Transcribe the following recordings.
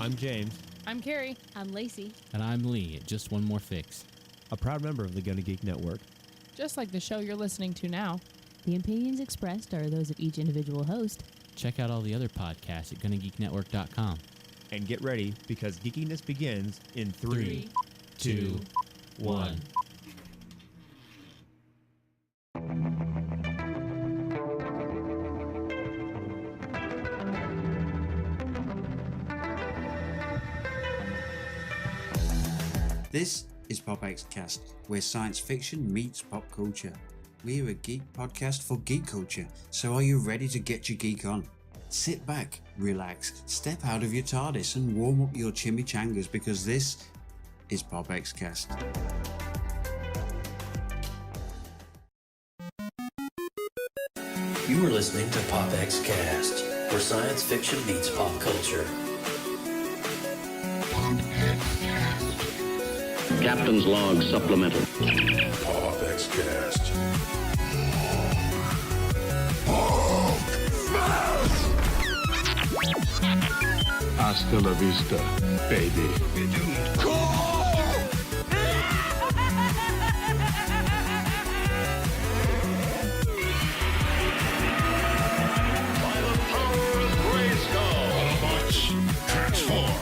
I'm James, I'm Carrie. I'm Lacey. And I'm Lee at Just One More Fix. a proud member of the Gonna Geek Network. Just like the show you're listening to now. The opinions expressed are those of each individual host. Check out all the other podcasts at GonnaGeekNetwork.com. And get ready, because geekiness begins in 3, 2, 1. This is PopXcast, where science fiction meets pop culture. We're a geek podcast for Geek Culture, so are you ready to get your geek on? Sit back, relax, step out of your TARDIS and warm up your chimichangas, because this is PopXcast. You are listening to PopXcast, where science fiction meets pop culture. Captain's Log Supplemental. PopXcast. Hasta la vista, baby. By the power of Grayskull, Autobots, transform.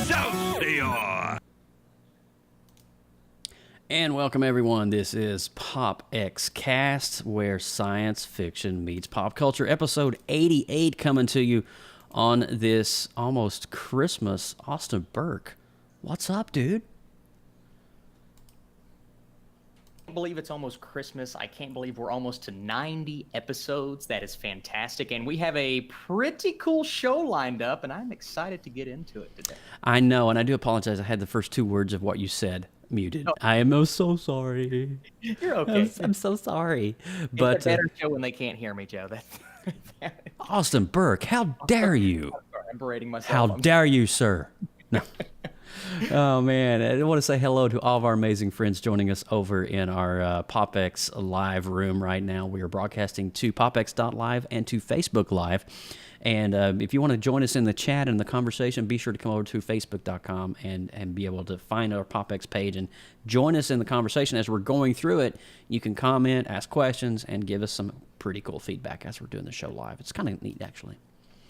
Excelsior! And welcome everyone, this is PopXcast, where science fiction meets pop culture, episode 88 coming to you on this almost Christmas. Austin Burke, what's up, dude? I can't believe it's almost Christmas. I can't believe we're almost to 90 episodes. That is fantastic. And we have a pretty cool show lined up, and I'm excited to get into it today. I know, and I do apologize, I had the first two words of what you said muted. I am so sorry. You're okay. I'm so sorry. But it's a better show when they can't hear me, Joe. Austin Burke, how dare you? I'm berating myself. How dare you, sir? No. Oh, man. I want to say hello to all of our amazing friends joining us over in our PopX Live room right now. We are broadcasting to popx.live and to Facebook Live. And if you want to join us in the chat and the conversation, be sure to come over to facebook.com and be able to find our PopX page and join us in the conversation as we're going through it. You can comment, ask questions, and give us some pretty cool feedback as we're doing the show live. It's kind of neat, actually.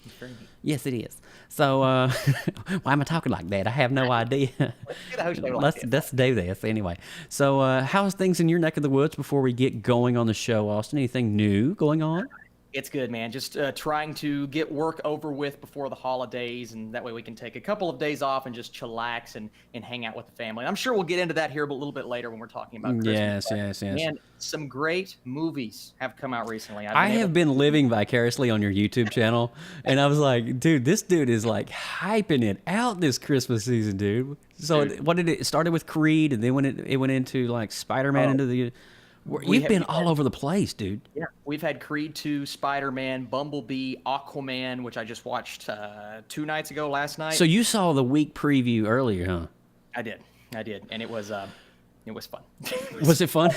It's very neat. Yes, it is. So, why am I talking like that? I have no idea. Let's do this anyway. So, how's things in your neck of the woods before we get going on the show, Austin? Anything new going on? It's good, man. Just trying to get work over with before the holidays, and that way we can take a couple of days off and just chillax and hang out with the family. I'm sure we'll get into that here a little bit later when we're talking about Christmas. Yes. And some great movies have come out recently. I have been living vicariously on your YouTube channel, and I was like, dude, this dude is like hyping it out this Christmas season, dude. So what did it started with Creed, and then when it went into like Spider-Man into the... You've been all over the place, dude. Yeah, we've had Creed 2, Spider-Man, Bumblebee, Aquaman, which I just watched 2 nights ago last night. So you saw the week preview earlier, huh? I did, and it was fun. Was it fun?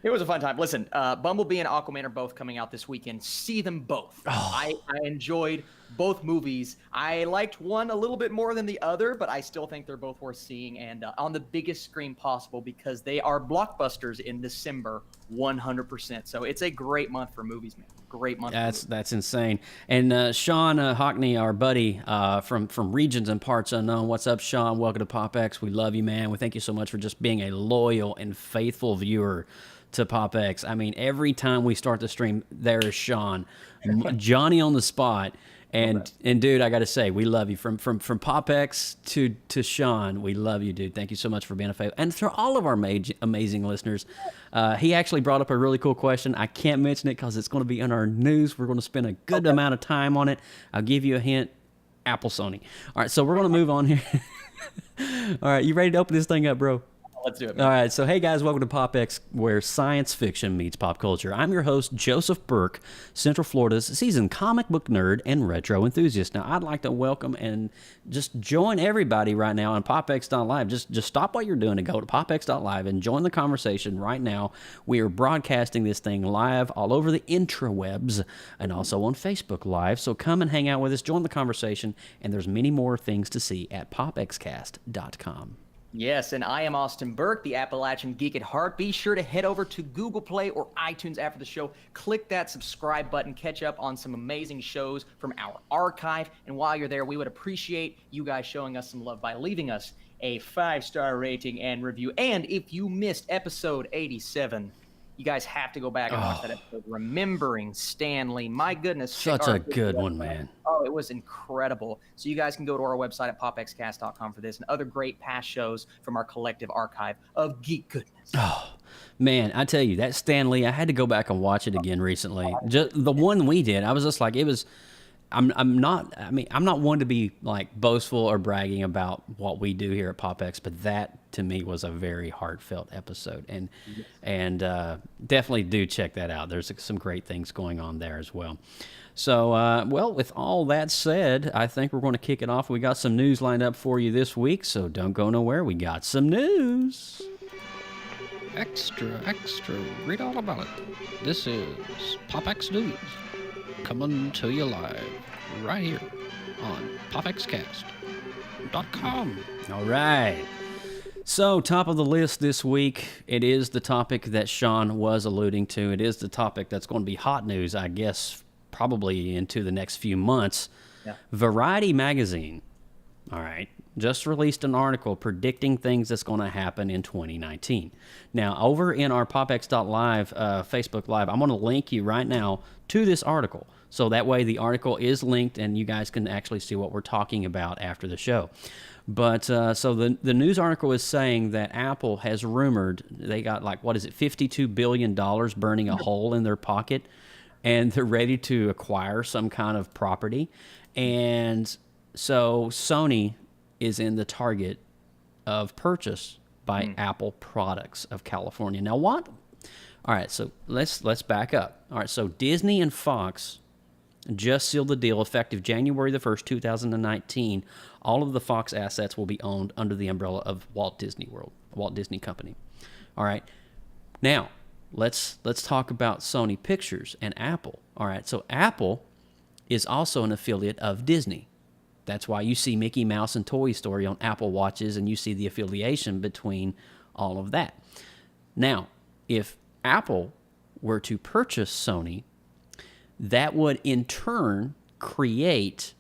It was a fun time. Listen, Bumblebee and Aquaman are both coming out this weekend. See them both. Oh. I enjoyed both movies. I liked one a little bit more than the other, but I still think they're both worth seeing, and on the biggest screen possible, because they are blockbusters in December 100%. So it's a great month for movies, man. Great month. That's insane. And Sean Hockney, our buddy from Regions and Parts Unknown. What's up, Sean? Welcome to PopX. We love you, man. We thank you so much for just being a loyal and faithful viewer to PopX. I mean, every time we start the stream, there is Sean, Johnny on the spot. And dude, I got to say, we love you. From PopX to Sean, we love you, dude. Thank you so much for being a favorite. And for all of our amazing listeners, he actually brought up a really cool question. I can't mention it because it's going to be in our news. We're going to spend a good amount of time on it. I'll give you a hint. Apple Sony. All right, so we're going to move on here. All right, you ready to open this thing up, bro? Let's do it. All right, so hey guys, welcome to PopX, where science fiction meets pop culture. I'm your host, Joseph Burke, Central Florida's seasoned comic book nerd and retro enthusiast. Now, I'd like to welcome and just join everybody right now on PopX.live. Just stop what you're doing and go to PopX.live and join the conversation right now. We are broadcasting this thing live all over the intrawebs and also on Facebook Live. So come and hang out with us, join the conversation, and there's many more things to see at PopXcast.com. Yes, and I am Austin Burke, the Appalachian Geek at Heart. Be sure to head over to Google Play or iTunes after the show. Click that subscribe button, catch up on some amazing shows from our archive. And while you're there, we would appreciate you guys showing us some love by leaving us a 5-star rating and review. And if you missed episode 87, you guys have to go back and watch that episode, Remembering Stanley. My goodness. Such a good one, man. Oh, it was incredible. So you guys can go to our website at popxcast.com for this and other great past shows from our collective archive of geek goodness. Oh, man, I tell you, that Stanley, I had to go back and watch it again recently. Just the one we did, I was just like, it was... I'm not one to be like boastful or bragging about what we do here at PopX, but that to me was a very heartfelt episode, and definitely do check that out. There's some great things going on there as well. So, well, with all that said, I think we're going to kick it off. We got some news lined up for you this week, so don't go nowhere. We got some news. Extra, read all about it. This is PopX News, coming to you live right here on PopXcast.com. All right. So, top of the list this week, it is the topic that Sean was alluding to. It is the topic that's going to be hot news, I guess, probably into the next few months. Yeah. Variety magazine, all right, just released an article predicting things that's going to happen in 2019. Now, over in our PopX.live Facebook Live, I'm going to link you right now to this article. So that way the article is linked and you guys can actually see what we're talking about after the show. But so the news article is saying that Apple has rumored they got like, what is it, $52 billion burning a hole in their pocket, and they're ready to acquire some kind of property. And so Sony is in the target of purchase by Apple Products of California. Now what? All right, so let's back up. All right, so Disney and Fox just sealed the deal effective January the 1st, 2019. All of the Fox assets will be owned under the umbrella of Walt Disney Company. All right. Now, let's talk about Sony Pictures and Apple. All right. So Apple is also an affiliate of Disney. That's why you see Mickey Mouse and Toy Story on Apple Watches, and you see the affiliation between all of that. Now, if Apple were to purchase Sony, that would in turn create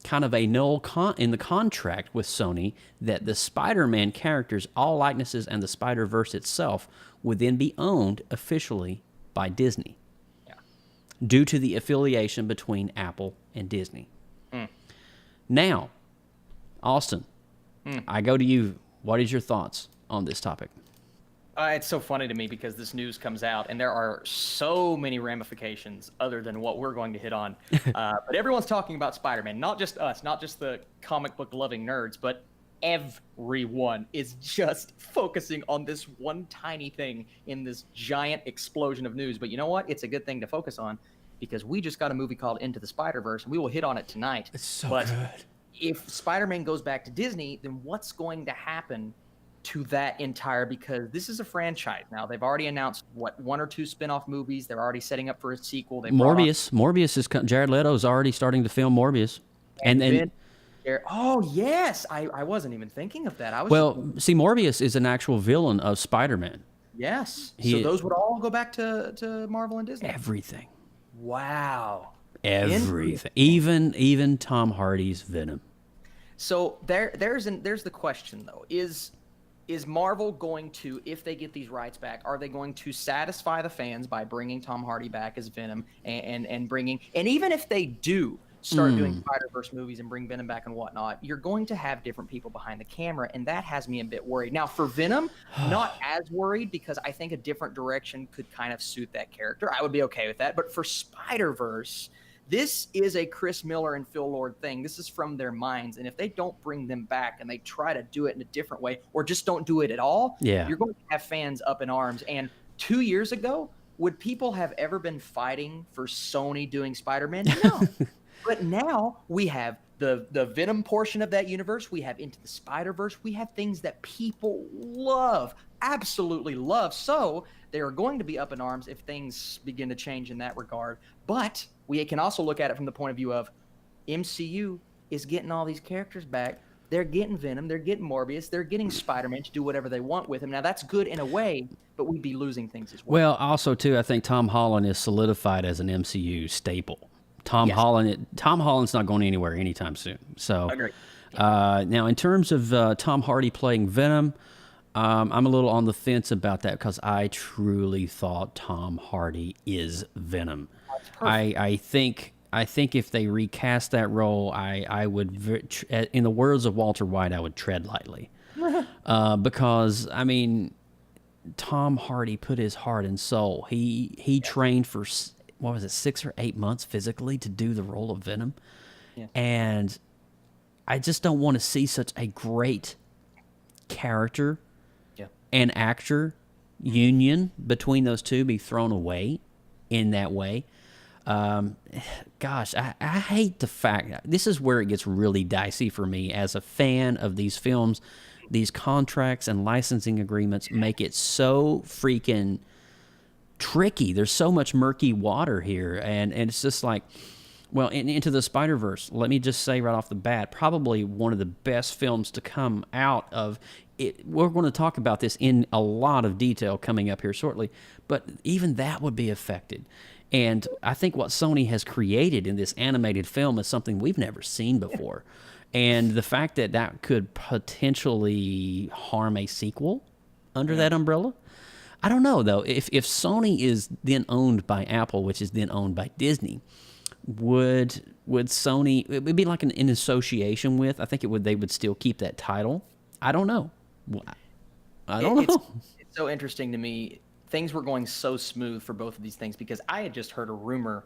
kind of a null in the contract with Sony that the Spider-Man characters, all likenesses, and the Spider-Verse itself would then be owned officially by Disney. Yeah. Due to the affiliation between Apple and Disney. Now, Austin, I go to you. What is your thoughts on this topic? It's so funny to me because this news comes out and there are so many ramifications other than what we're going to hit on. But everyone's talking about Spider-Man, not just us, not just the comic book loving nerds, but everyone is just focusing on this one tiny thing in this giant explosion of news. But you know what? It's a good thing to focus on because we just got a movie called Into the Spider-Verse and we will hit on it tonight. It's so good. If Spider-Man goes back to Disney, then what's going to happen to that entire, because this is a franchise now. They've already announced what, 1 or 2 spin-off movies. They're already setting up for a sequel. Morbius is Jared Leto's already starting to film Morbius, and oh yes, I wasn't even thinking of that. See, Morbius is an actual villain of Spider-Man. Yes, so those would all go back to Marvel and Disney. Everything. Wow. Everything, even Tom Hardy's Venom. So there's the question though: Is Marvel going to, if they get these rights back, are they going to satisfy the fans by bringing Tom Hardy back as Venom and even if they do start doing Spider-Verse movies and bring Venom back and whatnot, you're going to have different people behind the camera, and that has me a bit worried. Now, for Venom, not as worried because I think a different direction could kind of suit that character. I would be okay with that. But for Spider-Verse, This is a Chris Miller and Phil Lord thing. This is from their minds. And if they don't bring them back and they try to do it in a different way or just don't do it at all, you're going to have fans up in arms. And 2 years ago, would people have ever been fighting for Sony doing Spider-Man? No. But now we have the Venom portion of that universe. We have Into the Spider-Verse. We have things that people love, absolutely love. So they are going to be up in arms if things begin to change in that regard. But we can also look at it from the point of view of MCU is getting all these characters back. They're getting Venom. They're getting Morbius. They're getting Spider-Man to do whatever they want with him. Now, that's good in a way, but we'd be losing things as well. Well, also, too, I think Tom Holland is solidified as an MCU staple. Tom Holland's not going anywhere anytime soon. So, now in terms of Tom Hardy playing Venom, I'm a little on the fence about that because I truly thought Tom Hardy is Venom. I think if they recast that role, I would, in the words of Walter White, I would tread lightly, because I mean, Tom Hardy put his heart and soul. He trained for, what was it, 6 or 8 months physically to do the role of Venom. Yeah. And I just don't want to see such a great character and actor union between those two be thrown away in that way. Gosh, I hate the fact, this is where it gets really dicey for me as a fan of these films. These contracts and licensing agreements make it so freaking tricky. There's so much murky water here, and it's just like, well, Into the Spider-Verse, let me just say right off the bat, probably one of the best films to come out of it. We're going to talk about this in a lot of detail coming up here shortly, but even that would be affected. And I think what Sony has created in this animated film is something we've never seen before. And the fact that that could potentially harm a sequel under that umbrella, I don't know, though. If Sony is then owned by Apple, which is then owned by Disney, would Sony, it would be like in association with, I think they would still keep that title. I don't know. I don't know. It's so interesting to me. Things were going so smooth for both of these things because I had just heard a rumor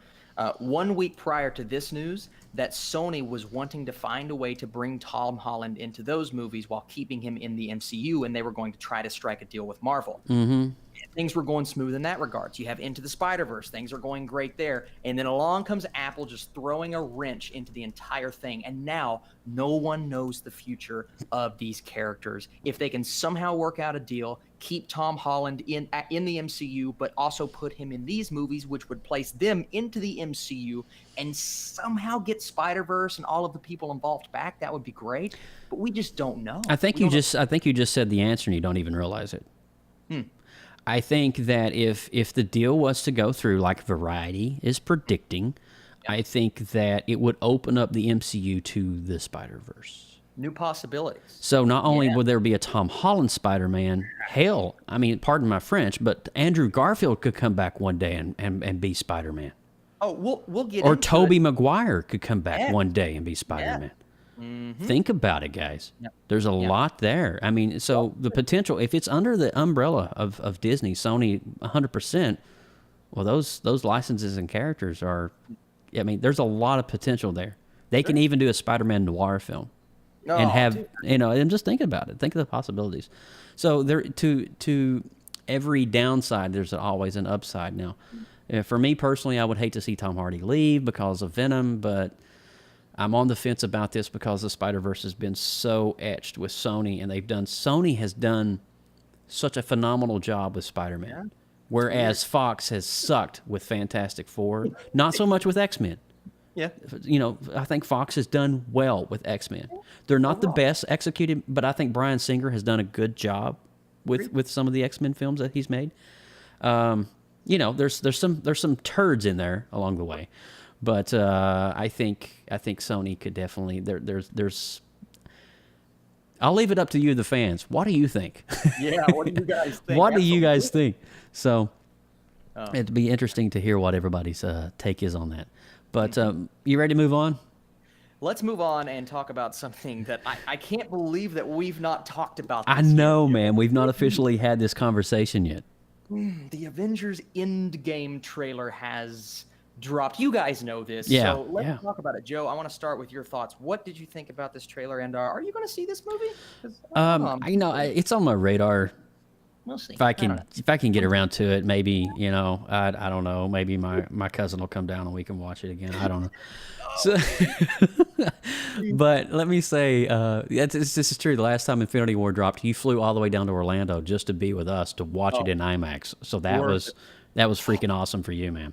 1 week prior to this news that Sony was wanting to find a way to bring Tom Holland into those movies while keeping him in the MCU, and they were going to try to strike a deal with Marvel. Mm-hmm. Things were going smooth in that regard. You have Into the Spider-Verse. Things are going great there. And then along comes Apple just throwing a wrench into the entire thing. And now no one knows the future of these characters. If they can somehow work out a deal, keep Tom Holland in the MCU, but also put him in these movies, which would place them into the MCU, and somehow get Spider-Verse and all of the people involved back, that would be great. But we just don't know. I think you just said the answer and you don't even realize it. I think that if the deal was to go through, like Variety is predicting, I think that it would open up the MCU to the Spider-Verse. New possibilities. So not only would there be a Tom Holland Spider-Man, hell, I mean, pardon my French, but Andrew Garfield could come back one day and be Spider-Man. Oh, we'll get or into Tobey it. Maguire could come back one day and be Spider-Man. Mm-hmm. Think about it, guys. Yep. There's a lot there. I mean, so the potential, if it's under the umbrella of Disney, Sony, 100%, well, those licenses and characters are, I mean, there's a lot of potential there. They can even do a Spider-Man noir film and have, and just think about it. Think of the possibilities. So there, to every downside, there's always an upside. Now, for me personally, I would hate to see Tom Hardy leave because of Venom, but I'm on the fence about this because the Spider-Verse has been so etched with Sony, and Sony has done such a phenomenal job with Spider-Man, whereas Fox has sucked with Fantastic Four, not so much with X-Men. Yeah. I think Fox has done well with X-Men. They're not the best executed, but I think Bryan Singer has done a good job with some of the X-Men films that he's made. There's some turds in there along the way. But I think Sony could definitely there's. I'll leave it up to you, the fans. What do you think? Yeah, what do you guys think? What do you guys think? So it'd be interesting to hear what everybody's take is on that. But you ready to move on? Let's move on and talk about something that I can't believe that we've not talked about. I know, man. We've not officially had this conversation yet. The Avengers Endgame trailer has dropped. You guys know this, Yeah, so let's talk about it. Joe, I want to start with your thoughts. What did you think about this trailer, and are you going to see this movie? It's on my radar. We'll see. If I can get around to it, maybe, I don't know. Maybe my cousin will come down and we can watch it again. I don't know. So, but let me say, this is true. The last time Infinity War dropped, he flew all the way down to Orlando just to be with us to watch it in IMAX. So that was freaking awesome for you, man.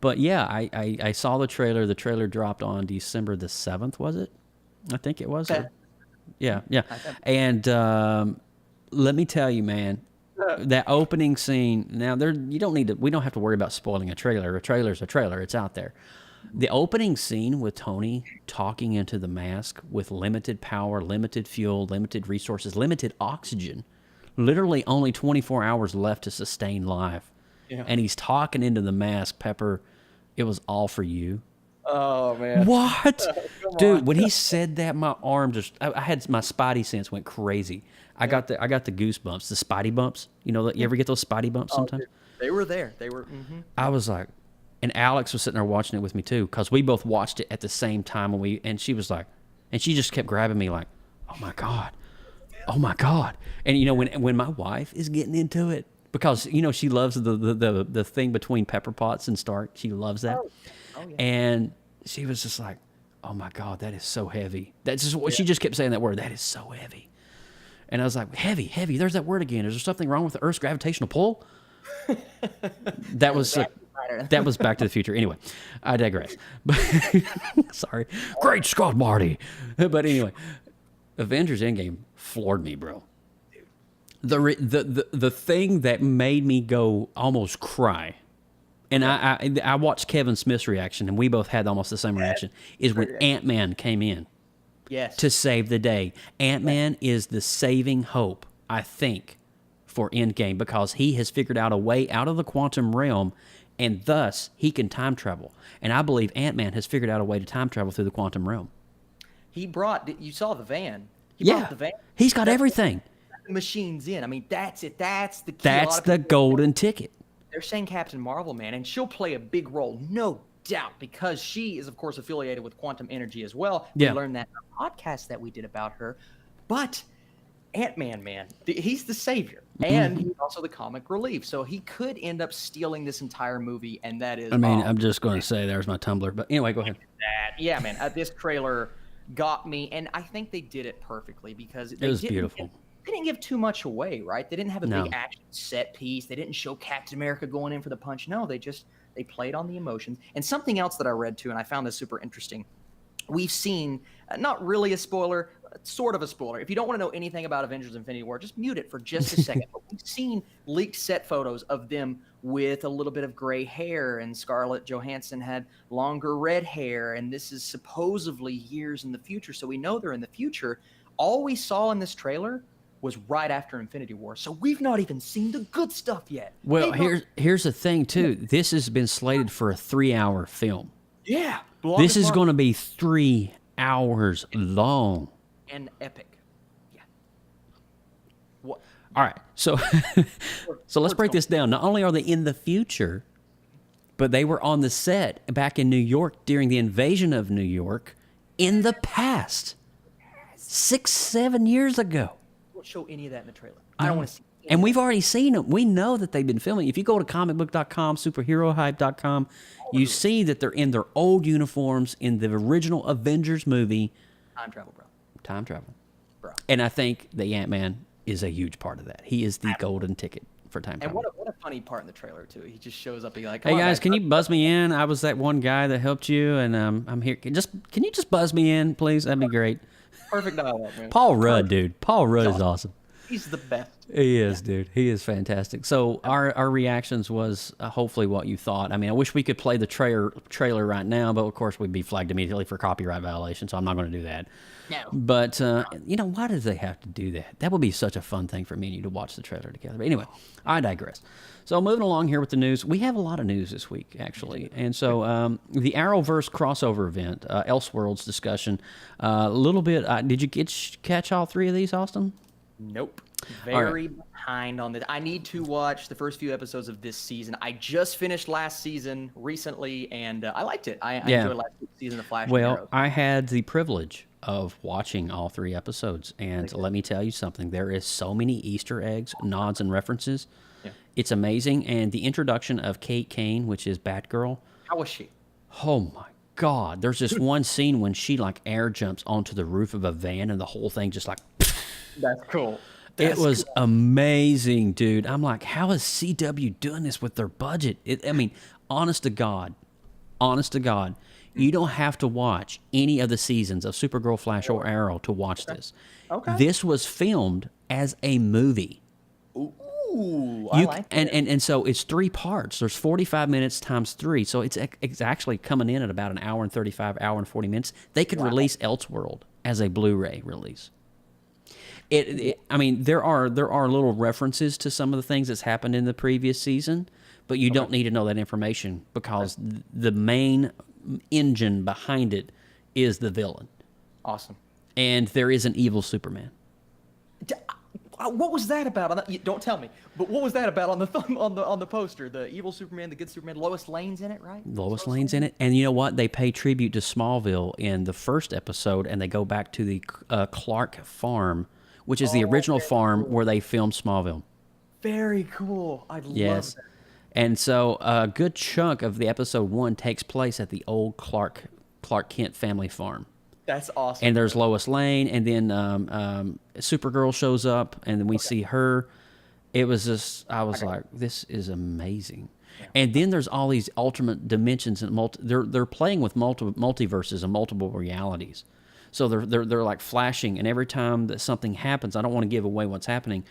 But yeah, I saw the trailer. The trailer dropped on December the 7th, was it? I think it was. Okay. Yeah. And let me tell you, man, that opening scene. Now, we don't have to worry about spoiling a trailer. A trailer's a trailer. It's out there. The opening scene with Tony talking into the mask with limited power, limited fuel, limited resources, limited oxygen, literally only 24 hours left to sustain life. Yeah. And he's talking into the mask, Pepper, it was all for you. Oh, man. What? Dude, when he said that, my arm I had my spidey sense went crazy. I got the goosebumps, the spidey bumps. You ever get those spidey bumps sometimes? Dude, they were there. They were. I was like, and Alex was sitting there watching it with me too, because we both watched it at the same time, and she was like, and she just kept grabbing me like, oh my God. And when my wife is getting into it, because she loves the thing between Pepper Potts and Stark, she loves that, yeah. And she was just like, oh my God, that is so heavy. That's just what she just kept saying, that word, that is so heavy. And I was like, heavy, there's that word again. Is there something wrong with the Earth's gravitational pull? That was Back to the Future. Anyway, I digress. But sorry. Great Scott, Marty. But anyway, Avengers Endgame floored me, bro. The thing that made me go almost cry, and I watched Kevin Smith's reaction, and we both had almost the same reaction, is when Ant-Man came in. Yes. To save the day. Ant-Man is the saving hope, I think, for Endgame, because he has figured out a way out of the quantum realm, and thus he can time travel. And I believe Ant-Man has figured out a way to time travel through the quantum realm. You saw the van. Brought the van. He's got everything. Machines in. I mean, that's it. That's the key. That's the golden ticket. They're saying Captain Marvel, man, and she'll play a big role, no doubt, because she is, of course, affiliated with quantum energy as well. Yeah. We learned that in a podcast that we did about her. But Ant-Man, man, he's the savior, and he's also the comic relief. So he could end up stealing this entire movie, and that is... I'm just going to say there's my Tumblr. But anyway, go ahead. Yeah, man, this trailer got me, and I think they did it perfectly, because it was beautiful. They didn't give too much away, right? They didn't have a big action set piece. They didn't show Captain America going in for the punch. No, they played on the emotions. And something else that I read too, and I found this super interesting. We've seen, not really a spoiler, sort of a spoiler. If you don't want to know anything about Avengers Infinity War, just mute it for just a second. But we've seen leaked set photos of them with a little bit of gray hair, and Scarlett Johansson had longer red hair, and this is supposedly years in the future. So we know they're in the future. All we saw in this trailer was right after Infinity War. So we've not even seen the good stuff yet. Well, here's the thing, too. This has been slated for a 3-hour film. Yeah. This is going to be 3 hours long. And epic. Yeah. What? All right. So let's break this down. Not only are they in the future, but they were on the set back in New York during the invasion of New York in the past. 6-7 years ago. Show any of that in the trailer. I don't want to see it. And we've already seen them. We know that they've been filming. If you go to comicbook.com, superherohype.com, you see that they're in their old uniforms in the original Avengers movie. Time travel, bro. Time travel. Bro. And I think the Ant-Man is a huge part of that. He is the golden ticket for time travel. And what a funny part in the trailer, too. He just shows up and he's like, hey, guys, can you buzz me in? I was that one guy that helped you, and I'm here. Can you just buzz me in, please? That'd be great. Perfect dialogue, man. Paul Rudd, dude. Paul Rudd is awesome. He's the best. He is, dude. He is fantastic. So our reactions was hopefully what you thought. I mean, I wish we could play the trailer right now, but of course we'd be flagged immediately for copyright violation, so I'm not going to do that. No. But, why do they have to do that? That would be such a fun thing for me and you to watch the trailer together. But anyway, I digress. So moving along here with the news, we have a lot of news this week, actually. And so the Arrowverse crossover event, Elseworlds discussion, a little bit, did you catch all 3 of these, Austin? Nope. Very behind on this. I need to watch the first few episodes of this season. I just finished last season recently, and I liked it. I enjoyed last season of Flash. Well, I had the privilege of watching all 3 episodes, and let me tell you something. There is so many Easter eggs, nods, and references. Yeah. It's amazing. And the introduction of Kate Kane, which is Batgirl. How was she? Oh, my God. There's this one scene when she, like, air jumps onto the roof of a van, and the whole thing just, like... That's cool. It was amazing, dude. I'm like, how is CW doing this with their budget? I mean, honest to God, you don't have to watch any of the seasons of Supergirl, Flash, or Arrow to watch this. Okay. This was filmed as a movie. Ooh, I like it. And so it's 3 parts. There's 45 minutes times 3, so it's actually coming in at about an hour and 35, hour and 40 minutes. They could release Elseworld as a Blu-ray release. I mean, there are little references to some of the things that's happened in the previous season, but you don't need to know that information because the main engine behind it is the villain. Awesome. And there is an evil Superman. What was that about? Don't tell me. But what was that about on the poster? The evil Superman, the good Superman. Lois Lane's in it, right? Lois Lane's in it. And you know what? They pay tribute to Smallville in the first episode, and they go back to the Clark farm, which is the original farm where they filmed Smallville. Very cool. I love that. And so a good chunk of the episode 1 takes place at the old Clark Kent family farm. That's awesome. And there's Lois Lane, and then Supergirl shows up, and then we see her. It was just, I was like, this is amazing. Yeah. And then there's all these alternate dimensions, and they're playing with multiverses and multiple realities. So they're like flashing, and every time that something happens, I don't want to give away what's happening.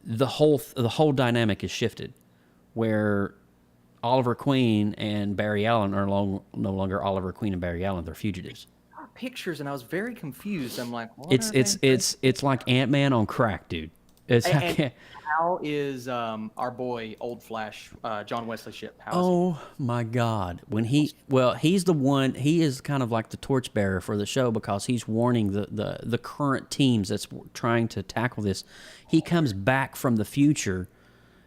The whole dynamic is shifted, where Oliver Queen and Barry Allen are no longer Oliver Queen and Barry Allen. They're fugitives. Pictures, and I was very confused. I'm like, what it's like Ant-Man on crack, dude. How is our boy Old Flash, John Wesley Shipp? My God! He's the one. He is kind of like the torchbearer for the show because he's warning the current teams that's trying to tackle this. He comes back from the future.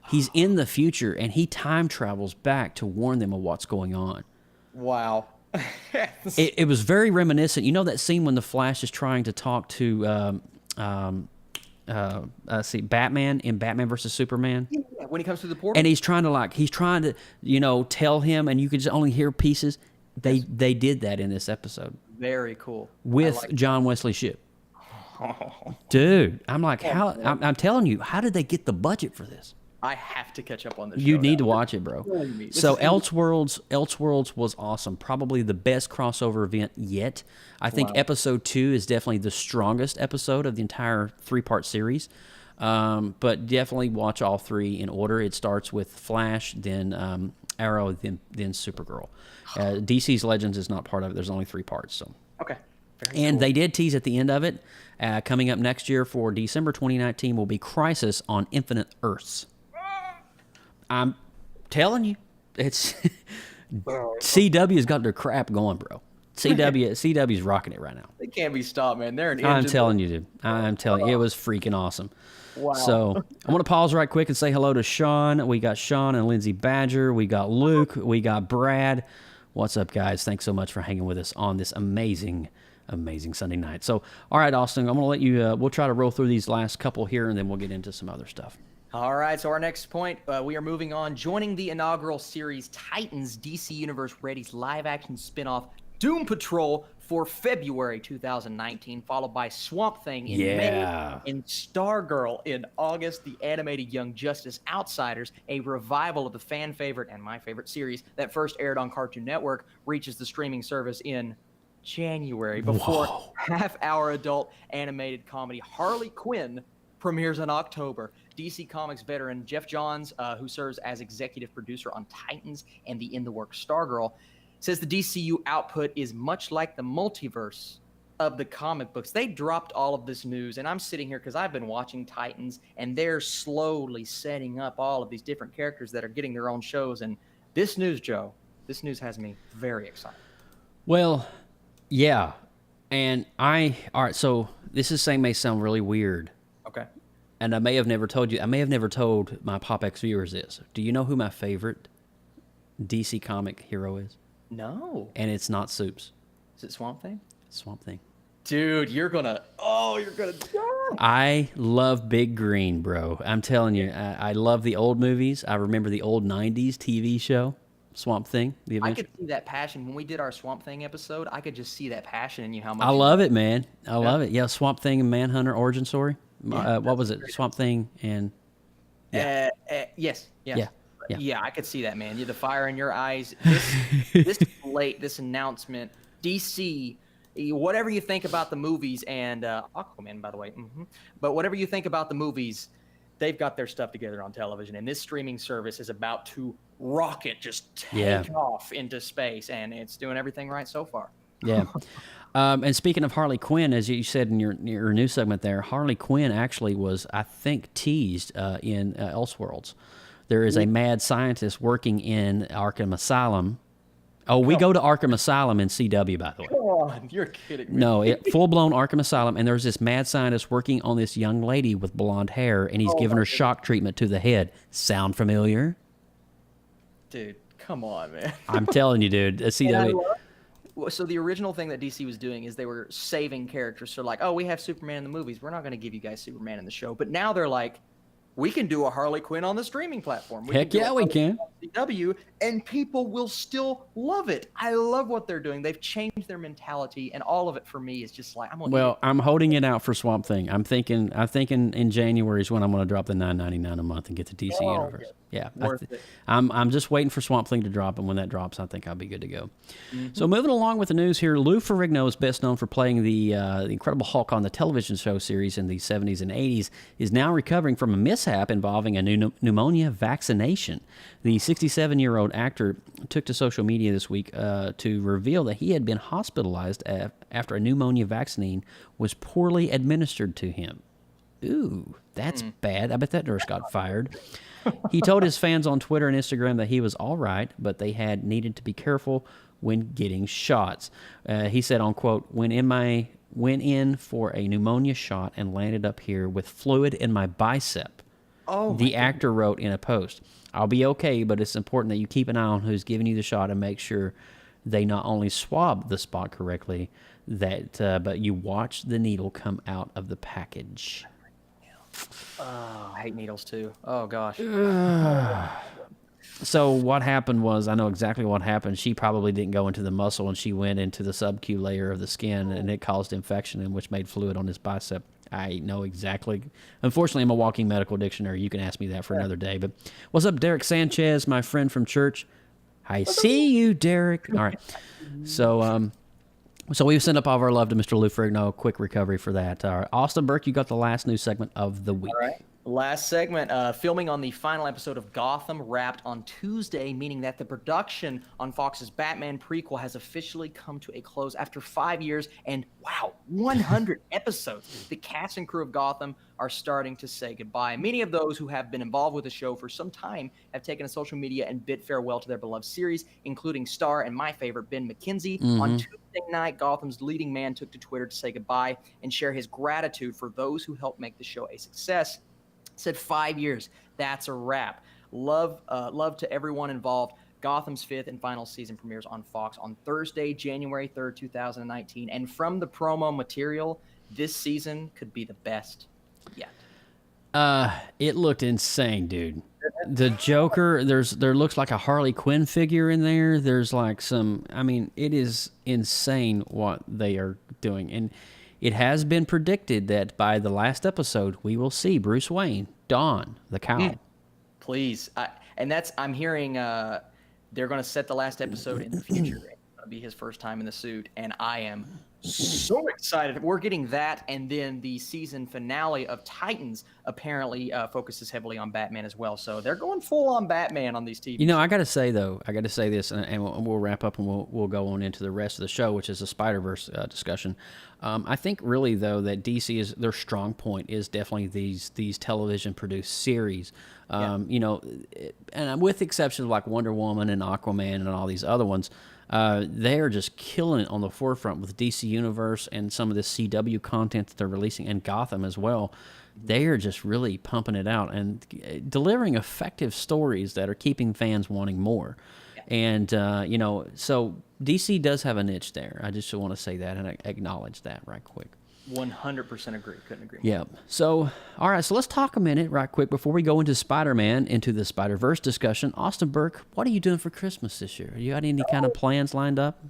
He's in the future, and he time travels back to warn them of what's going on. Wow. It was very reminiscent. You know that scene when the Flash is trying to talk to Batman in Batman versus Superman? Yeah, when he comes through the portal. And he's trying to tell him, and you could just only hear pieces. They did that in this episode. Very cool. With John Wesley Shipp. Dude, I'm like, I'm telling you, how did they get the budget for this? I have to catch up on this show. You need to watch it, bro. So Elseworlds was awesome. Probably the best crossover event yet. I think episode 2 is definitely the strongest episode of the entire 3-part series. But definitely watch all 3 in order. It starts with Flash, then Arrow, then Supergirl. DC's Legends is not part of it. There's only 3 parts. So. Okay. And they did tease at the end of it. Coming up next year for December 2019 will be Crisis on Infinite Earths. I'm telling you, it's CW's got their crap going, bro. CW's rocking it right now. They can't be stopped, man. They're an I'm telling you, dude. I'm telling you, it was freaking awesome. Wow. So I'm going to pause right quick and say hello to Sean. We got Sean and Lindsay Badger. We got Luke. We got Brad. What's up, guys? Thanks so much for hanging with us on this amazing Sunday night. So, all right, Austin, I'm going to let you, we'll try to roll through these last couple here, and then we'll get into some other stuff. All right, so our next point, we are moving on. Joining the inaugural series Titans, DC Universe readies live-action spinoff Doom Patrol for February 2019, followed by Swamp Thing in May, and Stargirl in August. The animated Young Justice Outsiders, a revival of the fan favorite and my favorite series that first aired on Cartoon Network, reaches the streaming service in January before half-hour adult animated comedy Harley Quinn premieres in October. DC Comics veteran Jeff Johns, who serves as executive producer on Titans and the in-the-works Stargirl, says the DCU output is much like the multiverse of the comic books. They dropped all of this news, and I'm sitting here because I've been watching Titans, and they're slowly setting up all of these different characters that are getting their own shows. And this news, Joe, this news has me very excited. Well, yeah. And all right, so this may sound really weird. Okay. and I may have never told you, I may have never told my PopX viewers this. Do you know who my favorite DC comic hero is? No. And it's not Soups. Is it Swamp Thing? Swamp Thing. Dude, you're gonna die. I love Big Green, bro. I'm telling you, I love the old movies. I remember the old 90s TV show, Swamp Thing, The I Adventure. could see that passion. When we did our Swamp Thing episode, I could just see that passion in you, how much I love it, man. I love it. Yeah, Swamp Thing and Manhunter origin story. What was it? Swamp Thing and... Yes. Yeah. Yeah, I could see that, man. The fire in your eyes. This announcement, DC, whatever you think about the movies, and Aquaman, by the way, but whatever you think about the movies, they've got their stuff together on television, and this streaming service is about to rocket, just take off into space, and it's doing everything right so far. Yeah. And speaking of Harley Quinn, as you said in your news segment there, Harley Quinn actually was, I think, teased in Elseworlds. There is a mad scientist working in Arkham Asylum. Oh, we go to Arkham Asylum in CW, by the way. Come on, you're kidding me. No, full-blown Arkham Asylum, and there's this mad scientist working on this young lady with blonde hair, and he's giving her shock treatment to the head. Sound familiar? Dude, come on, man. I'm telling you, dude. CW. So the original thing that DC was doing is they were saving characters. So like, oh, we have Superman in the movies. We're not going to give you guys Superman in the show. But now they're like, we can do a Harley Quinn on the streaming platform. Heck yeah, we can. CW, and people will still love it. I love what they're doing. They've changed their mentality, and all of it for me is just like, I'm holding it out for Swamp Thing. I'm thinking in January is when I'm going to drop the $9.99 a month and get the DC universe. Yeah, I'm just waiting for Swamp Thing to drop, and when that drops, I think I'll be good to go. So moving along with the news here, Lou Ferrigno is best known for playing the Incredible Hulk on the television show series in the 70s and 80s, is now recovering from a mishap involving a pneumonia vaccination. The 67-year-old actor took to social media this week to reveal that he had been hospitalized after a pneumonia vaccine was poorly administered to him. Ooh, that's bad. I bet that nurse got fired. He told his fans on Twitter and Instagram that he was all right, but they had needed to be careful when getting shots. He said, on quote, went in for a pneumonia shot and landed up here with fluid in my bicep. The actor wrote in a post, I'll be okay, but it's important that you keep an eye on who's giving you the shot and make sure they not only swab the spot correctly, but you watch the needle come out of the package. Oh, I hate needles too. Oh, gosh. So what happened was, I know exactly what happened. She probably didn't go into the muscle, and she went into the sub-Q layer of the skin, and it caused infection, and which made fluid on his bicep. I know exactly. Unfortunately, I'm a walking medical dictionary. You can ask me that for another day. But what's up, Derek Sanchez, my friend from church? I see you, Derek. All right. So we've sent up all of our love to Mr. Lou Ferrigno. Quick recovery for that. Austin Burke, you got the last news segment of the week. All right. Last segment, filming on the final episode of Gotham wrapped on Tuesday, meaning that the production on Fox's Batman prequel has officially come to a close after 5 years and, wow, 100 episodes. The cast and crew of Gotham are starting to say goodbye. Many of those who have been involved with the show for some time have taken to social media and bid farewell to their beloved series, including star and my favorite, Ben McKenzie. On Tuesday night, Gotham's leading man took to Twitter to say goodbye and share his gratitude for those who helped make the show a success. Said 5 years. That's a wrap. Love to everyone involved. Gotham's 5th and final season premieres on Fox on Thursday, January 3rd, 2019. And from the promo material, this season could be the best yet. It looked insane, dude. The Joker, there looks like a Harley Quinn figure in there. There's like it is insane what they are doing. And it has been predicted that by the last episode, we will see Bruce Wayne don the cowl. Please. I'm hearing they're going to set the last episode in the future. It's going to be his first time in the suit, and I am so excited. We're getting that, and then the season finale of Titans apparently focuses heavily on Batman as well. So they're going full on Batman on these TV. You know, I got to say this, and we'll wrap up and we'll go on into the rest of the show, which is a Spider-Verse discussion. I think really though that DC is their strong point is definitely these television produced series. You know, and with the exception of like Wonder Woman and Aquaman and all these other ones, they are just killing it on the forefront with DC Universe and some of the CW content that they're releasing, and Gotham as well, they are just really pumping it out and delivering effective stories that are keeping fans wanting more. And, so DC does have a niche there. I just want to say that and acknowledge that right quick. 100% agree. Couldn't agree more. Yeah. So, all right. So let's talk a minute right quick before we go into Spider-Man, into the Spider-Verse discussion. Austin Burke, what are you doing for Christmas this year? You got any kind of plans lined up?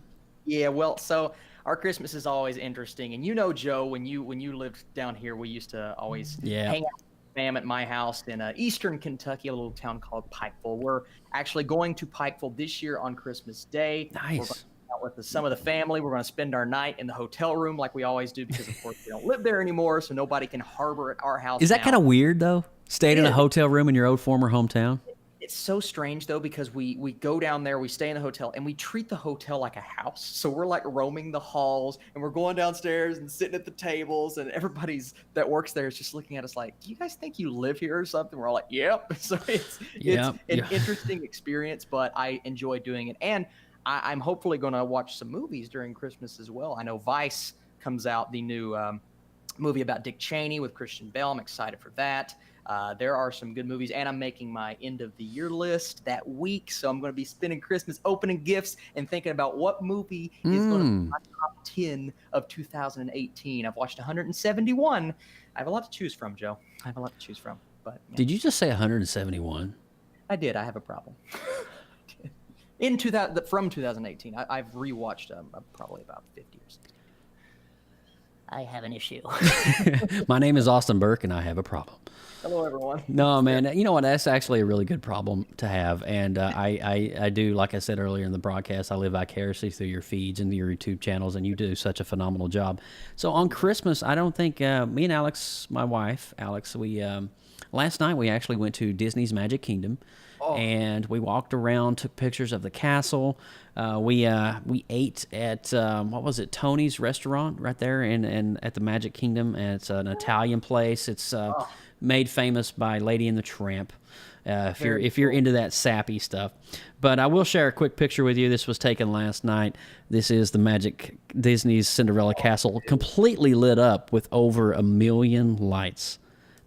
Yeah, well, so our Christmas is always interesting. And Joe, when you lived down here, we used to always hang out with fam at my house in eastern Kentucky, a little town called Pikeville. We're actually going to Pikeville this year on Christmas Day. Nice. With some of the family. We're going to spend our night in the hotel room like we always do because, of course, we don't live there anymore, so nobody can harbor at our house. Is that kind of weird, though? Staying in a hotel room in your old former hometown? It's so strange, though, because we go down there, we stay in the hotel, and we treat the hotel like a house. So we're like roaming the halls, and we're going downstairs and sitting at the tables, and everybody's that works there is just looking at us like, do you guys think you live here or something? We're all like, yep. So it's an interesting experience, but I enjoy doing it. And I'm hopefully going to watch some movies during Christmas as well. I know Vice comes out, the new movie about Dick Cheney with Christian Bale. I'm excited for that. There are some good movies, and I'm making my end of the year list that week. So I'm going to be spending Christmas opening gifts and thinking about what movie is going to be my top 10 of 2018. I've watched 171. I have a lot to choose from, Joe. I have a lot to choose from. But Did you just say 171? I did. I have a problem. From 2018, I've rewatched probably about 50 or 60. I have an issue. My name is Austin Burke, and I have a problem. Hello, everyone. No, man. You know what? That's actually a really good problem to have. And I do, like I said earlier in the broadcast, I live vicariously through your feeds and your YouTube channels, and you do such a phenomenal job. So on Christmas, I don't think me and Alex, my wife, Alex, we last night we actually went to Disney's Magic Kingdom. And we walked around, took pictures of the castle. We ate at what was it, Tony's restaurant right there in at the Magic Kingdom. And it's an Italian place. It's made famous by Lady and the Tramp. If you're into that sappy stuff. But I will share a quick picture with you. This was taken last night. This is the Magic Disney's Cinderella Castle, completely lit up with over 1 million lights.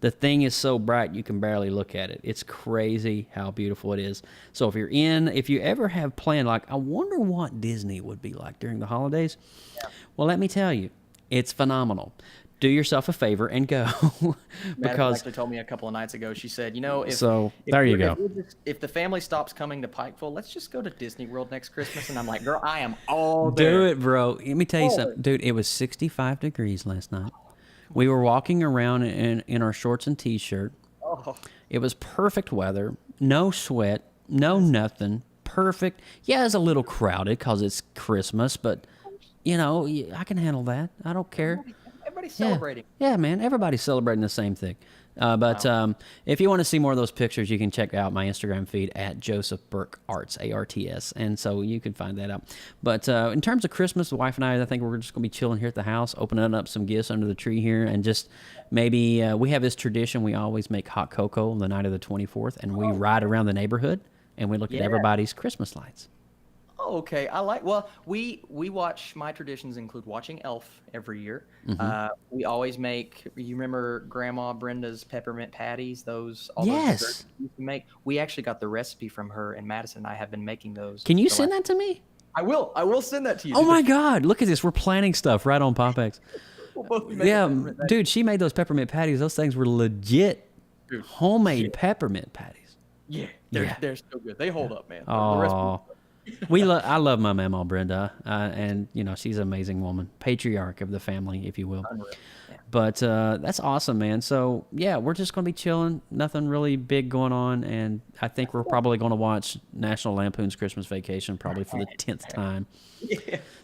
The thing is so bright you can barely look at it. It's crazy how beautiful it is. So if you ever have planned, like, I wonder what Disney would be like during the holidays. Yeah. Well, let me tell you, it's phenomenal. Do yourself a favor and go. Because actually told me a couple of nights ago, she said, there you go. If the family stops coming to Pikeville, let's just go to Disney World next Christmas. And I'm like, girl, I am all there. Do it, bro. Let me tell you something. Dude, it was 65 degrees last night. We were walking around in our shorts and T-shirt. Oh. It was perfect weather. No sweat. No nothing. Perfect. Yeah, it was a little crowded because it's Christmas, but, I can handle that. I don't care. Everybody's celebrating. Yeah, man. Everybody's celebrating the same thing. If you want to see more of those pictures, you can check out my Instagram feed at Joseph Burke Arts, ARTS, and so you can find that out. But in terms of Christmas, the wife and I think we're just going to be chilling here at the house, opening up some gifts under the tree here, and just maybe we have this tradition. We always make hot cocoa on the night of the 24th, and we ride around the neighborhood, and we look at everybody's Christmas lights. Oh, okay. We watch, my traditions include watching Elf every year. Mm-hmm. We always make, you remember Grandma Brenda's peppermint patties? Those desserts we used to make. We actually got the recipe from her, and Madison and I have been making those. Can you send that to me? I will send that to you. Oh my God. Look at this. We're planning stuff right on PopX. Dude, she made those peppermint patties. Those things were legit homemade peppermint patties. Yeah, they're so good. They hold up, man. Oh. I love my mama Brenda, and she's an amazing woman, patriarch of the family, if you will. Yeah. But that's awesome, man. So we're just gonna be chilling. Nothing really big going on, and I think we're probably gonna watch National Lampoon's Christmas Vacation probably for the 10th time.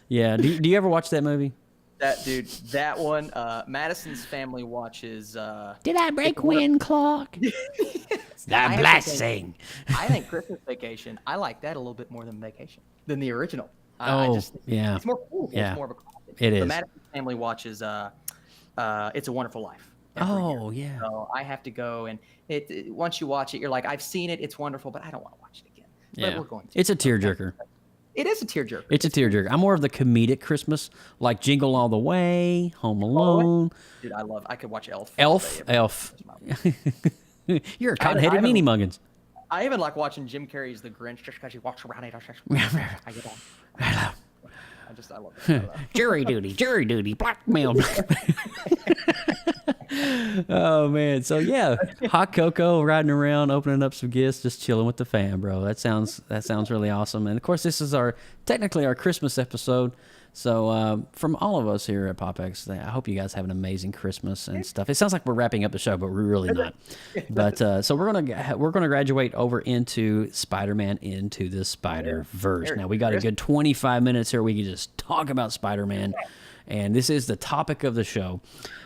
Yeah. Do you ever watch that movie? That one. Madison's family watches. Did I break wind clock? The blessing. I think Christmas Vacation. I like that a little bit more than the original. It's more cool. Yeah, it's more of a classic. It is. But Madison's family watches. It's a Wonderful Life. Oh year. Yeah. So I have to go, and once you watch it, you're like, I've seen it. It's wonderful, but I don't want to watch it again. Yeah. But we're going to. It's a tearjerker. It is a tearjerker. It's a tearjerker. I'm more of the comedic Christmas, like Jingle All the Way, Home Alone. Dude, I could watch Elf. Elf. You're a cotton-headed meanie muggins. I even like watching Jim Carrey's The Grinch just because he walks around it. I get on. I love it. Jury duty, blackmail. Oh man, so yeah, hot cocoa, riding around, opening up some gifts, just chilling with the fam, bro. That sounds really awesome. And of course, this is technically our Christmas episode. So from all of us here at PopX, I hope you guys have an amazing Christmas and stuff. It sounds like we're wrapping up the show, but we're really not. But so we're gonna graduate over into Spider-Man Into the Spider-Verse. Now we got a good 25 minutes here. We can just talk about Spider-Man, and this is the topic of the show.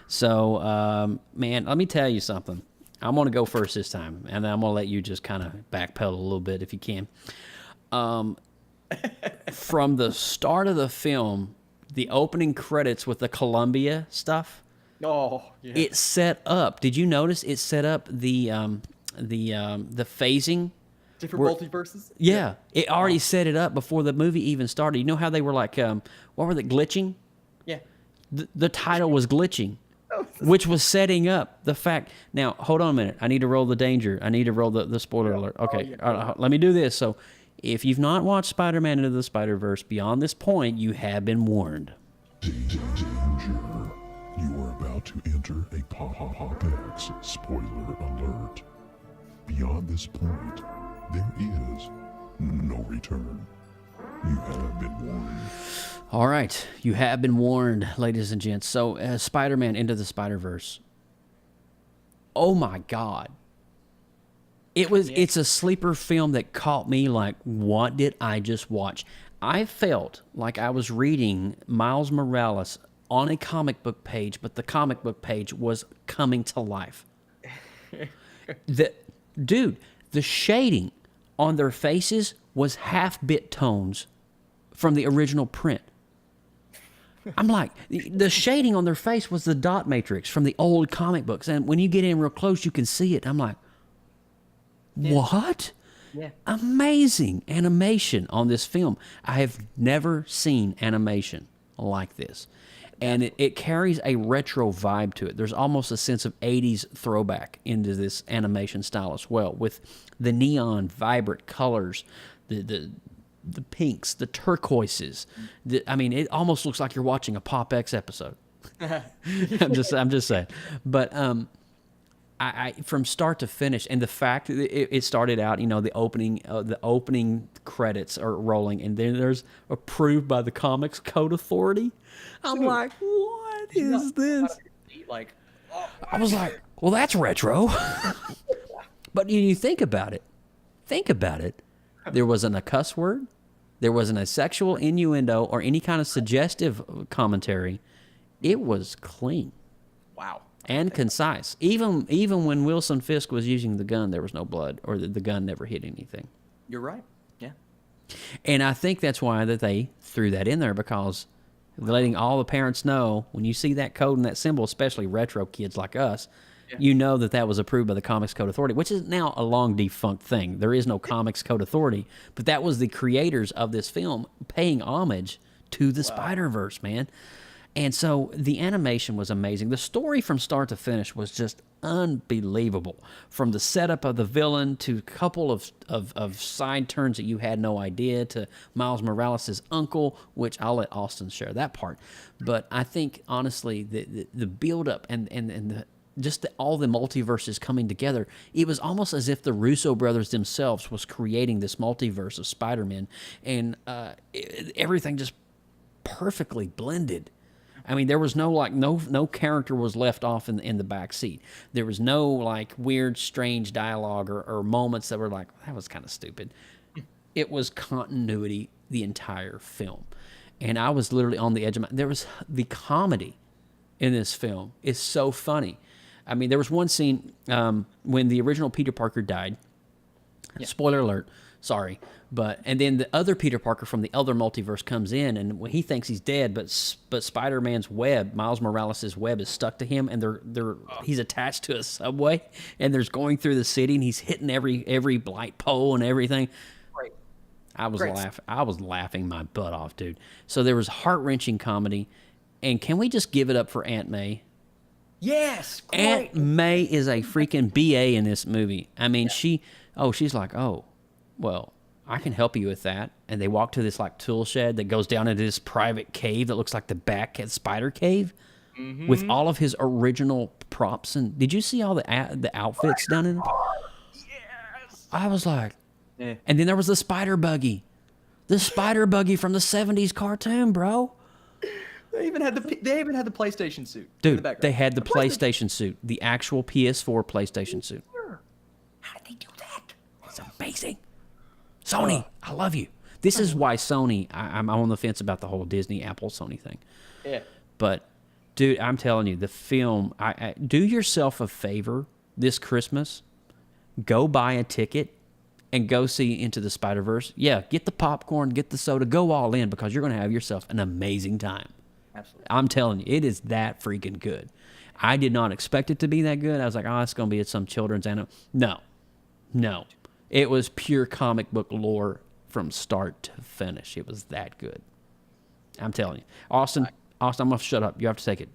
So man, let me tell you something. I'm gonna go first this time, and then I'm gonna let you just kind of backpedal a little bit if you can. From the start of the film, the opening credits with the Columbia stuff. Oh, yeah. It set up. Did you notice it set up the phasing? Different multiverses. Yeah, it already set it up before the movie even started. You know how they were like, what were they, glitching? Yeah. The title was glitching, which was setting up the fact. Now, hold on a minute. I need to roll the danger. I need to roll the spoiler alert. Okay, let me do this. So, if you've not watched Spider-Man Into the Spider-Verse beyond this point, you have been warned. Danger. You are about to enter a PopX spoiler alert. Beyond this point, there is no return. You have been warned. All right, you have been warned, ladies and gents. So, Spider-Man Into the Spider-Verse. Oh my God. It's a sleeper film that caught me like, what did I just watch? I felt like I was reading Miles Morales on a comic book page, but the comic book page was coming to life. Dude, the shading on their faces was half-bit tones from the original print. I'm like, the shading on their face was the dot matrix from the old comic books. And when you get in real close, you can see it. I'm like, what? Yeah. Amazing animation on this film. I have never seen animation like this. And it carries a retro vibe to it. There's almost a sense of 80s throwback into this animation style as well, with the neon, vibrant colors, the pinks, the turquoises. It almost looks like you're watching a PopX episode. I'm just saying. But I from start to finish, and the fact that it started out, the opening credits are rolling, and then there's approved by the Comics Code Authority. I'm like, what is this? I was like, well, that's retro. But you think about it. There wasn't a cuss word. There wasn't a sexual innuendo or any kind of suggestive commentary. It was clean. Wow. And concise. Even when Wilson Fisk was using the gun, there was no blood, or the gun never hit anything. You're right. Yeah. And I think that's why that they threw that in there, because letting all the parents know, when you see that code and that symbol, especially retro kids like us, you know that was approved by the Comics Code Authority, which is now a long defunct thing. There is no Comics Code Authority, but that was the creators of this film paying homage to the Spider-Verse, man. And so the animation was amazing. The story from start to finish was just unbelievable. From the setup of the villain to a couple of side turns that you had no idea, to Miles Morales' uncle, which I'll let Austin share that part. But I think, honestly, the build-up and all the multiverses coming together, it was almost as if the Russo brothers themselves was creating this multiverse of Spider-Man, and everything just perfectly blended. I mean, there was no character was left off in the back seat. There was no weird, strange dialogue or moments that were like, that was kind of stupid. It was continuity the entire film, and I was literally on the edge of there was the comedy in this film is so funny. I mean, there was one scene when the original Peter Parker died. Yeah. Spoiler alert. Sorry. And then the other Peter Parker from the other multiverse comes in, and he thinks he's dead, but Spider-Man's web, Miles Morales' web, is stuck to him, and he's attached to a subway, and there's going through the city, and he's hitting every light pole and everything. Right. I was laughing my butt off, dude. So there was heart-wrenching comedy, and can we just give it up for Aunt May? Yes, great. Aunt May is a freaking BA in this movie. I mean, she's like, oh, well, I can help you with that. And they walk to this like tool shed that goes down into this private cave that looks like the Batcat spider cave with all of his original props. And did you see all the outfits down in it? Yes. I was like, and then there was the spider buggy. The spider buggy from the 70s cartoon, bro. They even had the PlayStation suit. Dude, they had the PlayStation suit, the actual PS4 PlayStation suit. How did they do that? It's amazing. Sony, I love you. This is why Sony, I'm on the fence about the whole Disney, Apple, Sony thing. Yeah. But, dude, I'm telling you, the film, do yourself a favor this Christmas. Go buy a ticket and go see Into the Spider-Verse. Yeah, get the popcorn, get the soda, go all in because you're going to have yourself an amazing time. Absolutely. I'm telling you, it is that freaking good. I did not expect it to be that good. I was like, oh, it's going to be some children's anime. No. It was pure comic book lore from start to finish. It was that good. I'm telling you. Austin, I'm going to shut up. You have to take it.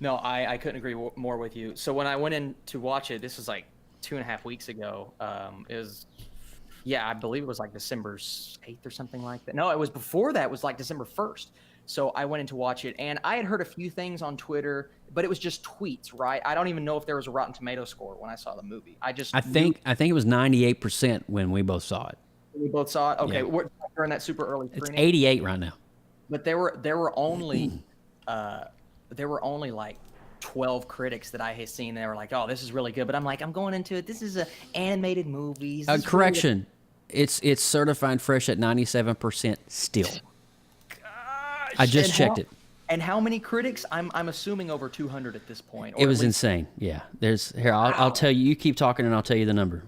No, I couldn't agree more with you. So when I went in to watch it, this was like 2.5 weeks ago. It was, I believe it was like December 8th or something like that. No, it was before that. It was like December 1st. So I went in to watch it, and I had heard a few things on Twitter, but it was just tweets, right? I don't even know if there was a Rotten Tomato score when I saw the movie. I think it was 98% when we both saw it. We both saw it. Okay, Yeah. we're during that super early It's screening. 88 right now. But there were only like 12 critics that I had seen. They were like, "Oh, this is really good." But I'm like, I'm going into it. This is a animated movie. Correction. It's certified fresh at 97% still. I just checked it. And how many critics? I'm assuming over 200 at this point. It was insane. Yeah. I'll tell you. You keep talking, and I'll tell you the number,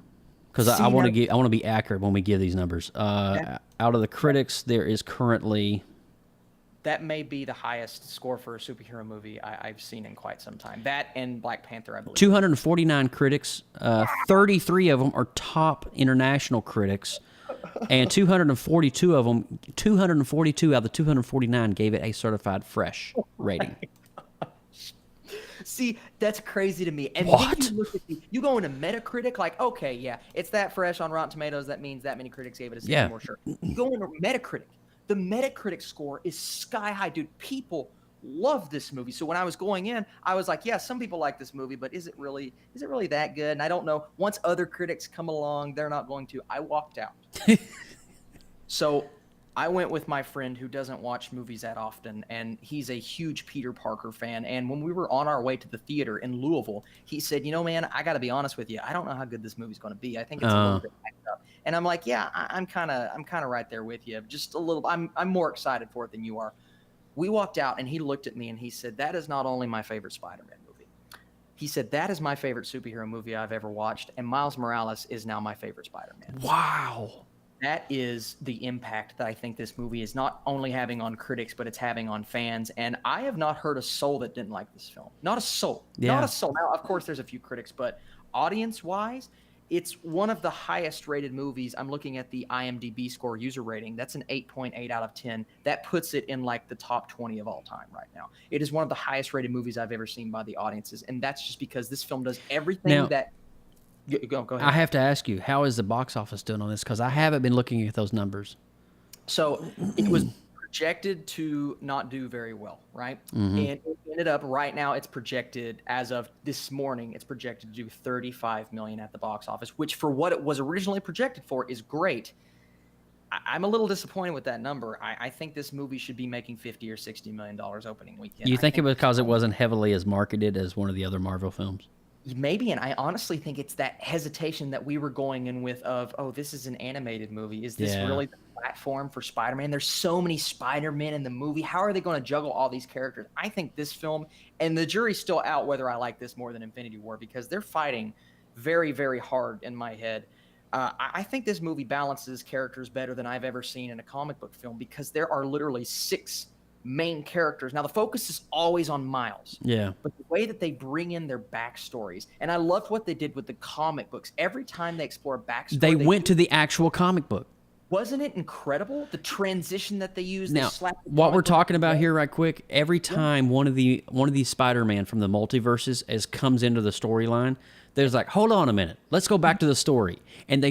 because I want to be accurate when we give these numbers. Out of the critics, there is currently. That may be the highest score for a superhero movie I've seen in quite some time. That and Black Panther, I believe. 249 critics. 33 of them are top international critics. And 242 out of the 249 gave it a certified fresh rating. See, that's crazy to me. And what? Then you go into Metacritic, like, okay, yeah, it's that fresh on Rotten Tomatoes. That means that many critics gave it a 6 more sure. You go into Metacritic. The Metacritic score is sky high, dude. People love this movie. So when I was going in, I was like, yeah, some people like this movie, but is it really that good? And I don't know. Once other critics come along, they're not going to. I walked out. So I went with my friend who doesn't watch movies that often, and he's a huge Peter Parker fan. And when we were on our way to the theater in Louisville, he said, "You know, man, I got to be honest with you. I don't know how good this movie's going to be. I think it's a little bit hyped up." And I'm like, "Yeah, I'm kind of right there with you. Just a little. I'm more excited for it than you are." We walked out, and he looked at me, and he said, "That is not only my favorite Spider-Man movie." He said, "That is my favorite superhero movie I've ever watched, and Miles Morales is now my favorite Spider-Man." Wow. That is the impact that I think this movie is not only having on critics, but it's having on fans. And I have not heard a soul that didn't like this film. Not a soul. Yeah. Not a soul. Now, of course, there's a few critics, but audience-wise, it's one of the highest-rated movies. I'm looking at the IMDb score user rating. That's an 8.8 out of 10. That puts it in like the top 20 of all time right now. It is one of the highest-rated movies I've ever seen by the audiences, and that's just because this film does everything that... Go ahead. I have to ask you, how is the box office doing on this? Because I haven't been looking at those numbers. So it was projected to not do very well, right? Mm-hmm. And it ended up right now, it's projected as of this morning, it's projected to do $35 million at the box office, which for what it was originally projected for is great. I'm a little disappointed with that number. I think this movie should be making $50 or $60 million opening weekend. You think it was because it wasn't heavily as marketed as one of the other Marvel films? Maybe, and I honestly think it's that hesitation that we were going in with of, oh, this is an animated movie. Is this really the platform for Spider-Man? There's so many Spider-Men in the movie. How are they going to juggle all these characters? I think this film, and the jury's still out whether I like this more than Infinity War, because they're fighting very, very hard in my head. I think this movie balances characters better than I've ever seen in a comic book film, because there are literally 6 main characters. Now, the focus is always on Miles. Yeah. But the way that they bring in their backstories, and I loved what they did with the comic books. Every time they explore backstory, they went to the actual comic book. Wasn't it incredible? The transition that they used. Now, what we're talking about here, right quick, every time one of these Spider-Man from the multiverses comes into the storyline, there's like, hold on a minute, let's go back to the story, and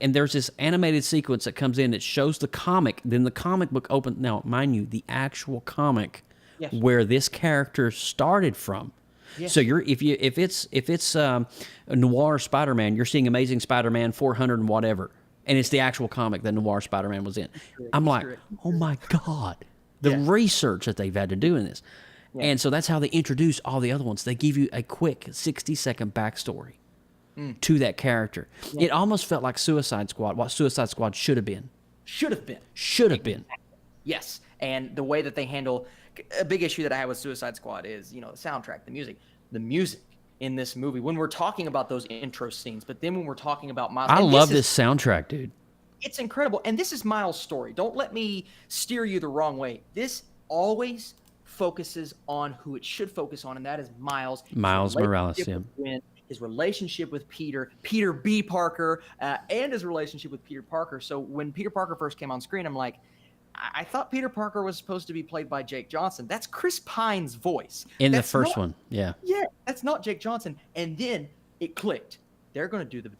and there's this animated sequence that comes in that shows the comic. Then the comic book opens. Now, mind you, the actual comic where this character started from. Yes. So if it's a Noir Spider-Man, you're seeing Amazing Spider-Man 400 and whatever. And it's the actual comic that Noir Spider-Man was in. I'm like, oh my God, the research that they've had to do in this. Yeah. And so that's how they introduce all the other ones. They give you a quick 60-second backstory to that character. Yeah. It almost felt like Suicide Squad, what Suicide Squad should have been. Should have been. Should have been. Yes. And the way that they handle, a big issue that I had with Suicide Squad is, the soundtrack, the music. The music in this movie, when we're talking about those intro scenes, but then when we're talking about Miles, I love this soundtrack, dude. It's incredible, and this is Miles' story. Don't let me steer you the wrong way. This always focuses on who it should focus on, and that is Miles Morales. Yeah. His relationship with Peter B. Parker, and his relationship with Peter Parker. So when Peter Parker first came on screen, I'm like, I thought Peter Parker was supposed to be played by Jake Johnson. That's Chris Pine's voice. The first one, yeah. Yeah, that's not Jake Johnson. And then it clicked. They're going to do the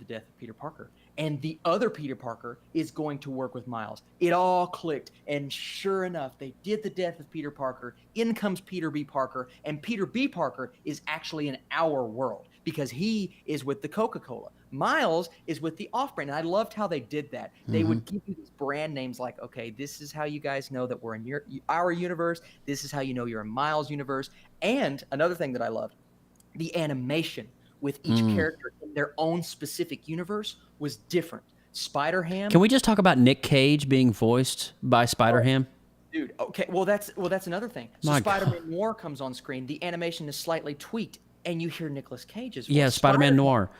death of Peter Parker. And the other Peter Parker is going to work with Miles. It all clicked. And sure enough, they did the death of Peter Parker. In comes Peter B. Parker. And Peter B. Parker is actually in our world because he is with the Coca-Cola. Miles is with the off-brand, and I loved how they did that. They would give you these brand names like, okay, this is how you guys know that we're in our universe. This is how you know you're in Miles' universe. And another thing that I loved, the animation with each character in their own specific universe was different. Spider-Ham. Can we just talk about Nick Cage being voiced by Spider-Ham? Dude, okay, well that's another thing. So Spider-Man Noir comes on screen. The animation is slightly tweaked, and you hear Nicolas Cage's voice. Yeah, Spider-Man Noir.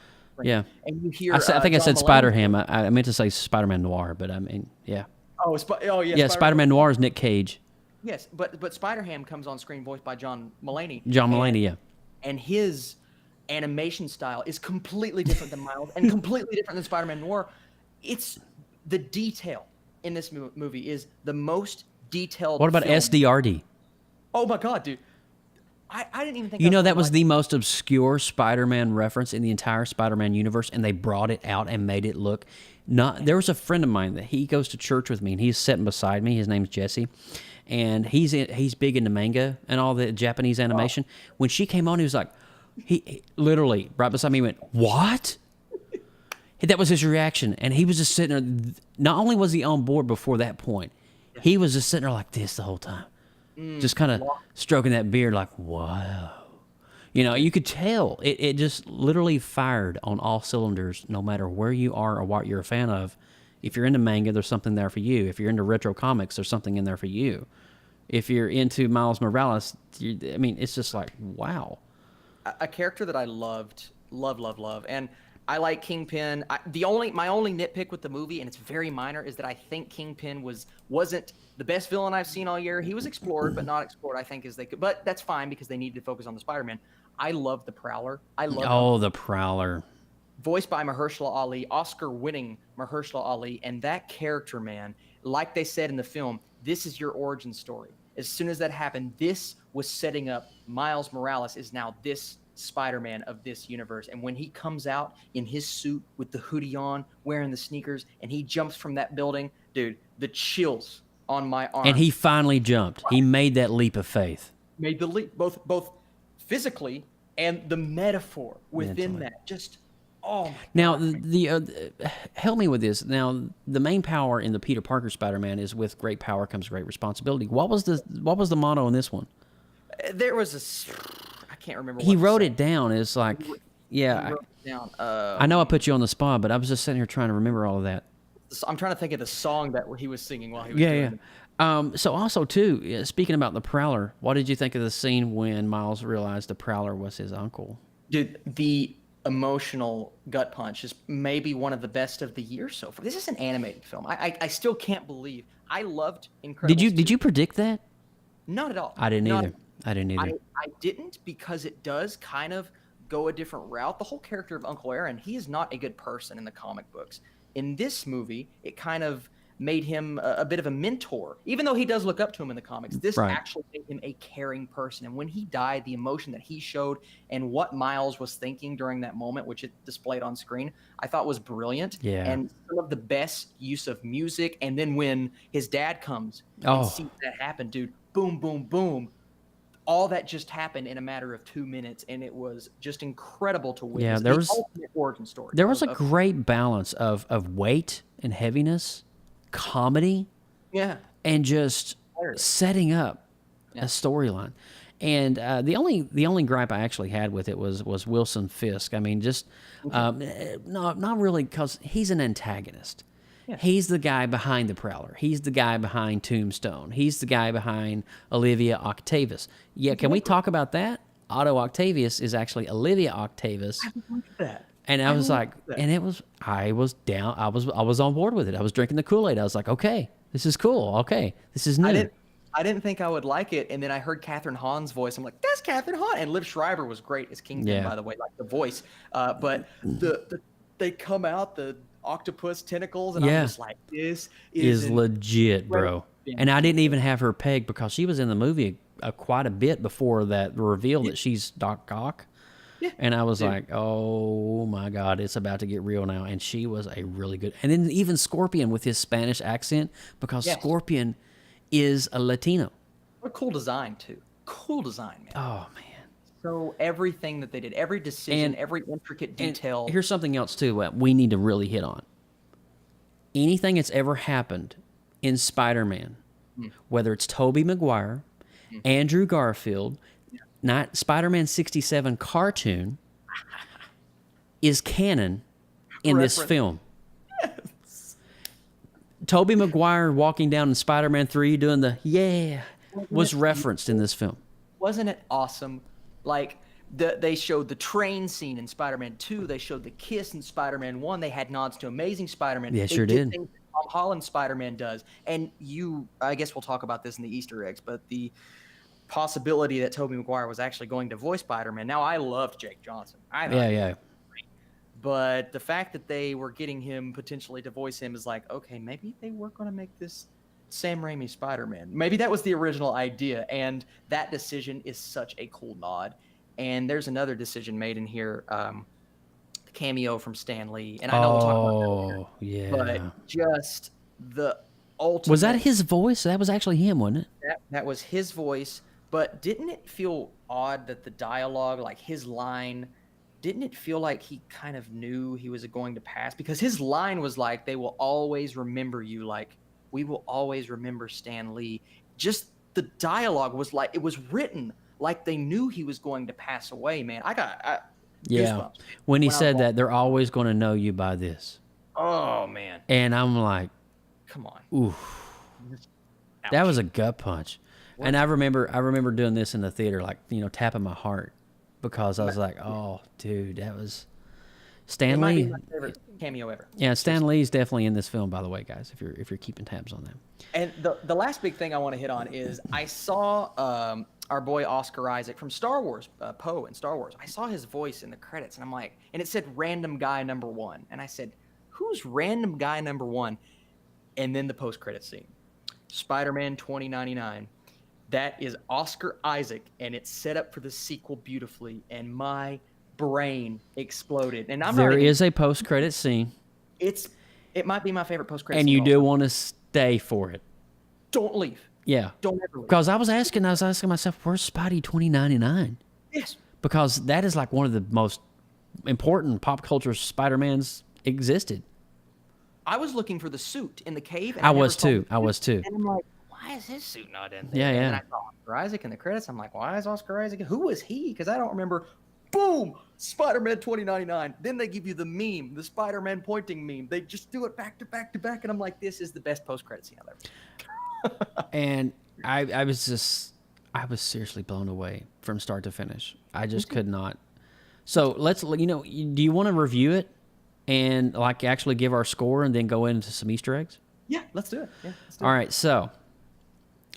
Yeah, and you hear. I think I said Spider-Ham. I meant to say Spider-Man Noir, but I mean, yeah. Yeah, Spider-Man Noir is Nick Cage. Yes, but Spider-Ham comes on screen voiced by John Mulaney. Yeah. And his animation style is completely different than Miles, and completely different than Spider-Man Noir. It's the detail in this movie is the most detailed. What about SDRD? Oh my God, dude. I didn't even think. That was the most obscure Spider-Man reference in the entire Spider-Man universe, and they brought it out and made it look not. There was a friend of mine that he goes to church with me, and he's sitting beside me. His name's Jesse, and he's big into manga and all the Japanese animation. When she came on, he was like, he literally right beside me went, "What?" That was his reaction, and he was just sitting there. Not only was he on board before that point, he was just sitting there like this the whole time. Just kind of stroking that beard like, wow. You could tell. It just literally fired on all cylinders, no matter where you are or what you're a fan of. If you're into manga, there's something there for you. If you're into retro comics, there's something in there for you. If you're into Miles Morales, it's just like, wow. A character that I love, and I like Kingpin. My only nitpick with the movie, and it's very minor, is that I think Kingpin wasn't the best villain I've seen all year. He was explored, but not explored, I think, as they could. But that's fine because they needed to focus on the Spider-Man. I love the Prowler. The Prowler. Voiced by Mahershala Ali, Oscar-winning Mahershala Ali, and that character, man, like they said in the film, this is your origin story. As soon as that happened, this was setting up Miles Morales is now this Spider-Man of this universe. And when he comes out in his suit with the hoodie on, wearing the sneakers, and he jumps from that building, dude, the chills on my arm. And he finally jumped. He made that leap of faith. Made the leap, both physically and the metaphor within that. Just, oh. Now, help me with this. Now, the main power in the Peter Parker Spider-Man is with great power comes great responsibility. What was the motto in this one? There was I can't remember. He wrote it down. It's like, yeah. I know I put you on the spot, but I was just sitting here trying to remember all of that. I'm trying to think of the song that he was singing while he was doing it. So also, too, speaking about the Prowler, what did you think of the scene when Miles realized the Prowler was his uncle? Dude, the emotional gut punch is maybe one of the best of the year so far. This is an animated film. I still can't believe. I loved Incredibles. Did you predict that? Not at all. I didn't either. I didn't because it does kind of go a different route. The whole character of Uncle Aaron, he is not a good person in the comic books. in this movie, it kind of made him a bit of a mentor. Even though he does look up to him in the comics, this actually made him a caring person. And when he died, the emotion that he showed and what Miles was thinking during that moment, which it displayed on screen, I thought was brilliant. Yeah. And some of the best use of music. And then when his dad comes and sees that happen, dude, boom, boom, boom. All that just happened in a matter of 2 minutes, and it was just incredible to witness. Yeah, there was ultimate origin story. There was a great balance of weight and heaviness, comedy, and just setting up a storyline. And the only gripe I actually had with it was Wilson Fisk. I mean, just not really, because he's an antagonist. Yeah. He's the guy behind the Prowler. He's the guy behind Tombstone. He's the guy behind Olivia Octavius. Yeah, can we talk about that? Otto Octavius is actually Olivia Octavius. I like that. And I was like, and I was down. I was on board with it. I was drinking the Kool-Aid. I was like, okay, this is cool. Okay, this is new. I didn't think I would like it, and then I heard Catherine Hahn's voice. I'm like, that's Catherine Hahn. And Liv Schreiber was great as Kingpin, by the way, like the voice. But they come out, the octopus tentacles, and I'm just like, this is legit, bro. And I didn't even have her pegged because she was in the movie quite a bit before that reveal that she's Doc Ock. Yeah. And I was like, oh my God, it's about to get real now. And she was a really good. And then even Scorpion with his Spanish accent, because Scorpion is a Latino. What a cool design, too. Cool design, man. Oh, man. So everything that they did, every decision, every intricate detail. And here's something else, too, we need to really hit on. Anything that's ever happened in Spider-Man, whether it's Tobey Maguire, Andrew Garfield, not Spider-Man 67 cartoon, is canon in this film. Yes. Tobey Maguire walking down in Spider-Man 3 doing the was referenced in this film. Wasn't it awesome? Like, they showed the train scene in Spider-Man 2. They showed the kiss in Spider-Man 1. They had nods to Amazing Spider-Man. Yeah, sure did. Things that Tom Holland Spider-Man does. And I guess we'll talk about this in the Easter eggs, but the possibility that Tobey Maguire was actually going to voice Spider-Man. Now, I loved Jake Johnson. But the fact that they were getting him potentially to voice him is like, okay, maybe they were going to make this Sam Raimi Spider-Man. Maybe that was the original idea, and that decision is such a cool nod. And there's another decision made in here, the cameo from Stan Lee. And I know we'll talk about that later, but just the ultimate... Was that his voice? That was actually him, wasn't it? That was his voice, but didn't it feel odd that the dialogue, like his line, didn't it feel like he kind of knew he was going to pass? Because his line was like, they will always remember you, like, we will always remember Stan Lee. Just the dialogue was like, it was written like they knew he was going to pass away, man. I got goosebumps. When he said that, they're always going to know you by this. Oh, man. And I'm like, come on. Oof. That was a gut punch. And I remember doing this in the theater, like, tapping my heart, because I was like, oh, dude, that was Stan Lee. Might be my favorite cameo ever. Yeah, Stan Lee's definitely in this film, by the way, guys, if you're keeping tabs on them. And the last big thing I want to hit on is I saw our boy Oscar Isaac from Star Wars, Poe in Star Wars. I saw his voice in the credits, and I'm like, and it said random guy number 1. And I said, who's random guy number 1? And then the post-credit scene. Spider-Man 2099. That is Oscar Isaac, and it's set up for the sequel beautifully, and my brain exploded. And there is a post-credit scene. It might be my favorite post-credit and scene. You do want to stay for it. Don't leave. Yeah. Don't ever leave. Because I was asking myself, where's Spidey 2099? Yes. Because that is like one of the most important pop culture Spider-Mans existed. I was looking for the suit in the cave. And I was too. And I'm like, why is his suit not in there? Yeah. And I saw Oscar Isaac in the credits. I'm like, why is Oscar Isaac? Who is he? Because I don't remember. Boom! Spider-Man 2099. Then they give you the meme, the Spider-Man pointing meme. They just do it back to back to back. And I'm like, this is the best post-credit scene I've ever seen. And I was seriously blown away from start to finish. I just could not. So do you want to review it and like actually give our score and then go into some Easter eggs? Yeah, let's do it. Yeah, All right, so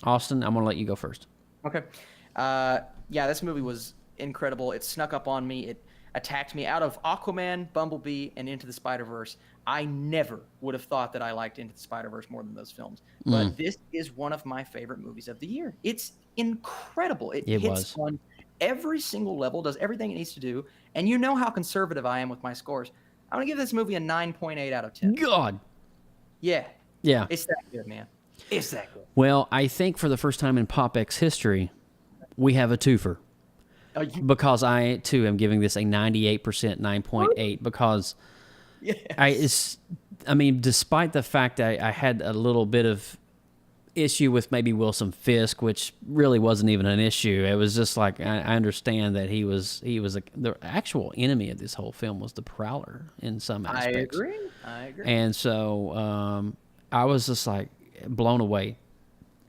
Austin, I'm going to let you go first. Okay. This movie was incredible. It snuck up on me. attacked me out of Aquaman, Bumblebee, and Into the Spider-Verse. I never would have thought that I liked Into the Spider-Verse more than those films. But this is one of my favorite movies of the year. It's incredible. It hits on every single level, does everything it needs to do. And you know how conservative I am with my scores. I'm going to give this movie a 9.8 out of 10. God. Yeah. Yeah. It's that good, man. It's that good. Well, I think for the first time in PopX history, we have a twofer. Because I, too, am giving this a 98% 9.8 because I mean, despite the fact I had a little bit of issue with maybe Wilson Fisk, which really wasn't even an issue. It was just like I understand that he was the actual enemy of this whole film was the Prowler in some aspects. I agree. And so I was just like blown away.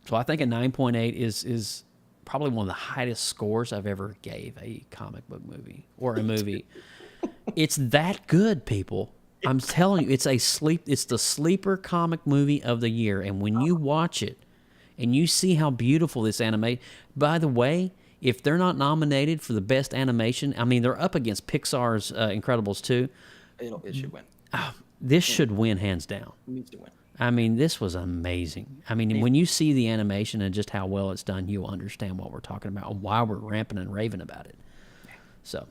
So I think a 9.8 is probably one of the highest scores I've ever gave a comic book movie or a movie. It's that good, people. I'm telling you, it's the sleeper comic movie of the year. And when you watch it and you see how beautiful this animation, by the way, if they're not nominated for the best animation, I mean, they're up against Pixar's Incredibles 2. It should win. This should win hands down. It needs to win. I mean, this was amazing. I mean, when you see the animation and just how well it's done, you'll understand what we're talking about and why we're ramping and raving about it. So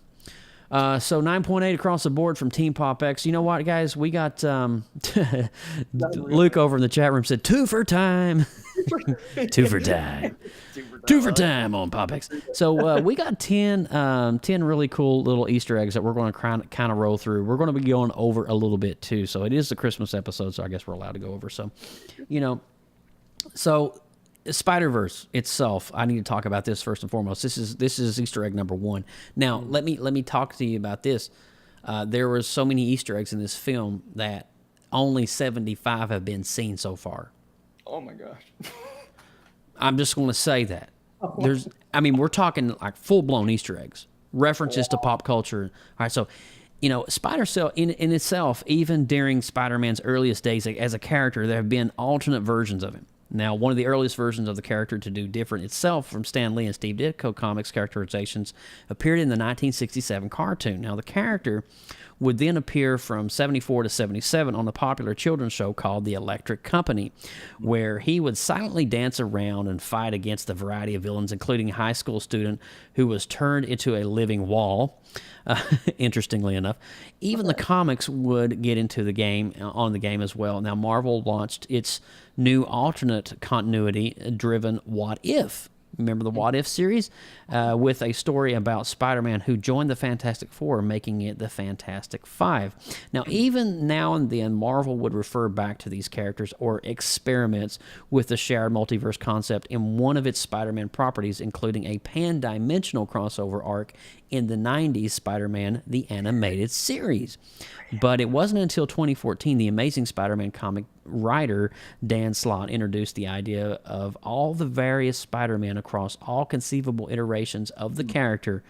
9.8 across the board from Team PopX. You know what, guys? We got Luke over in the chat room said, two for time. Two for time. Two for time on PopX. So we got 10 really cool little Easter eggs that we're going to kind of roll through. We're going to be going over a little bit, too. So it is the Christmas episode, so I guess we're allowed to go over. So, Spider-Verse itself, I need to talk about this first and foremost. This is Easter egg number 1. Now, let me talk to you about this. There were so many Easter eggs in this film that only 75 have been seen so far. Oh my gosh. I'm just going to say that. We're talking like full-blown Easter eggs, references to pop culture. All right, so, Spider-Cell in itself, even during Spider-Man's earliest days as a character, there have been alternate versions of him. Now, one of the earliest versions of the character to do different itself from Stan Lee and Steve Ditko comics characterizations appeared in the 1967 cartoon. Now, the character would then appear from 74 to 77 on the popular children's show called The Electric Company, where he would silently dance around and fight against a variety of villains, including a high school student who was turned into a living wall. Interestingly enough, even the comics would get into the game as well. Now, Marvel launched its new alternate continuity-driven What If. Remember the What If series? With a story about Spider-Man who joined the Fantastic Four, making it the Fantastic Five. Now, even now and then, Marvel would refer back to these characters or experiments with the shared multiverse concept in one of its Spider-Man properties, including a pan-dimensional crossover arc in the 90s Spider-Man the Animated Series. But it wasn't until 2014 the Amazing Spider-Man comic writer Dan Slott introduced the idea of all the various Spider-Man across all conceivable iterations of the character,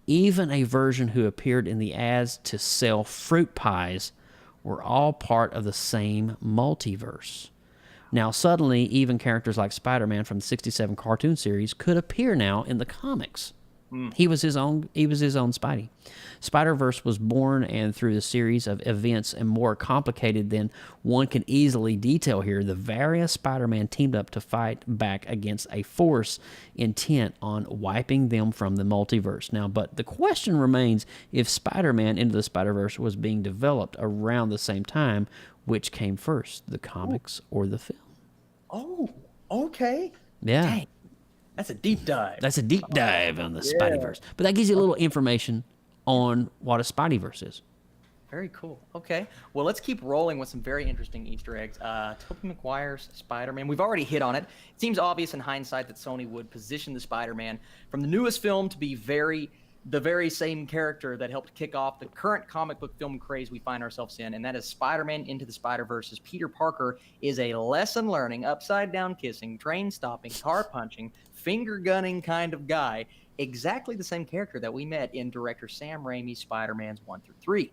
even a version who appeared in the ads to sell fruit pies, were all part of the same multiverse. Now, suddenly, even characters like Spider-Man from the 67 cartoon series could appear now in the comics. He was his own Spidey. Spider-Verse was born, and through the series of events and more complicated than one can easily detail here, the various Spider-Man teamed up to fight back against a force intent on wiping them from the multiverse. Now, but the question remains if Spider-Man Into the Spider-Verse was being developed around the same time, which came first, the comics or the film? Oh, okay. Yeah. Dang. That's a deep dive. That's a deep dive on the Spideyverse. But that gives you a little information on what a Spideyverse is. Very cool. Okay. Well, let's keep rolling with some very interesting Easter eggs. Tobey Maguire's Spider-Man. We've already hit on it. It seems obvious in hindsight that Sony would position the Spider-Man from the newest film to be the very same character that helped kick off the current comic book film craze we find ourselves in, and that is Spider-Man Into the Spider-Verse's Peter Parker is a lesson-learning, upside-down kissing, train-stopping, car-punching, finger-gunning kind of guy, exactly the same character that we met in director Sam Raimi's Spider-Man's 1 through 3.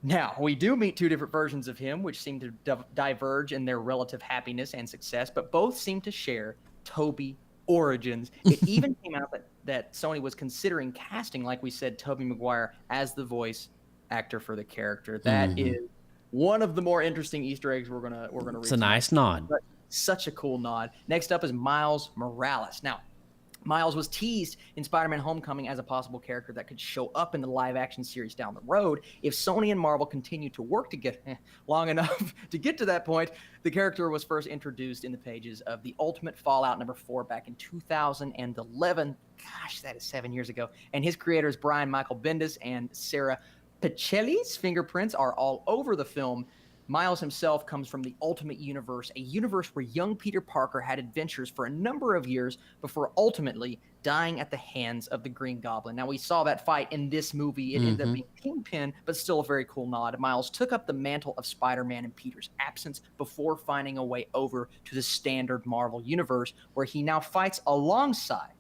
Now, we do meet two different versions of him, which seem to diverge in their relative happiness and success, but both seem to share Tobey origins. It even came out that Sony was considering casting, like we said, Tobey Maguire as the voice actor for the character. That is one of the more interesting Easter eggs we're gonna read. It's a nice nod. But such a cool nod. Next up is Miles Morales. Now, Miles was teased in Spider-Man Homecoming as a possible character that could show up in the live-action series down the road. If Sony and Marvel continue to work together long enough to get to that point, the character was first introduced in the pages of the Ultimate Fallout #4 back in 2011. Gosh, that is 7 years ago. And his creators, Brian Michael Bendis and Sarah Pichelli's fingerprints are all over the film. Miles himself comes from the Ultimate Universe, a universe where young Peter Parker had adventures for a number of years before ultimately dying at the hands of the Green Goblin. Now, we saw that fight in this movie. It ended up being Kingpin, but still a very cool nod. Miles took up the mantle of Spider-Man in Peter's absence before finding a way over to the standard Marvel Universe, where he now fights alongside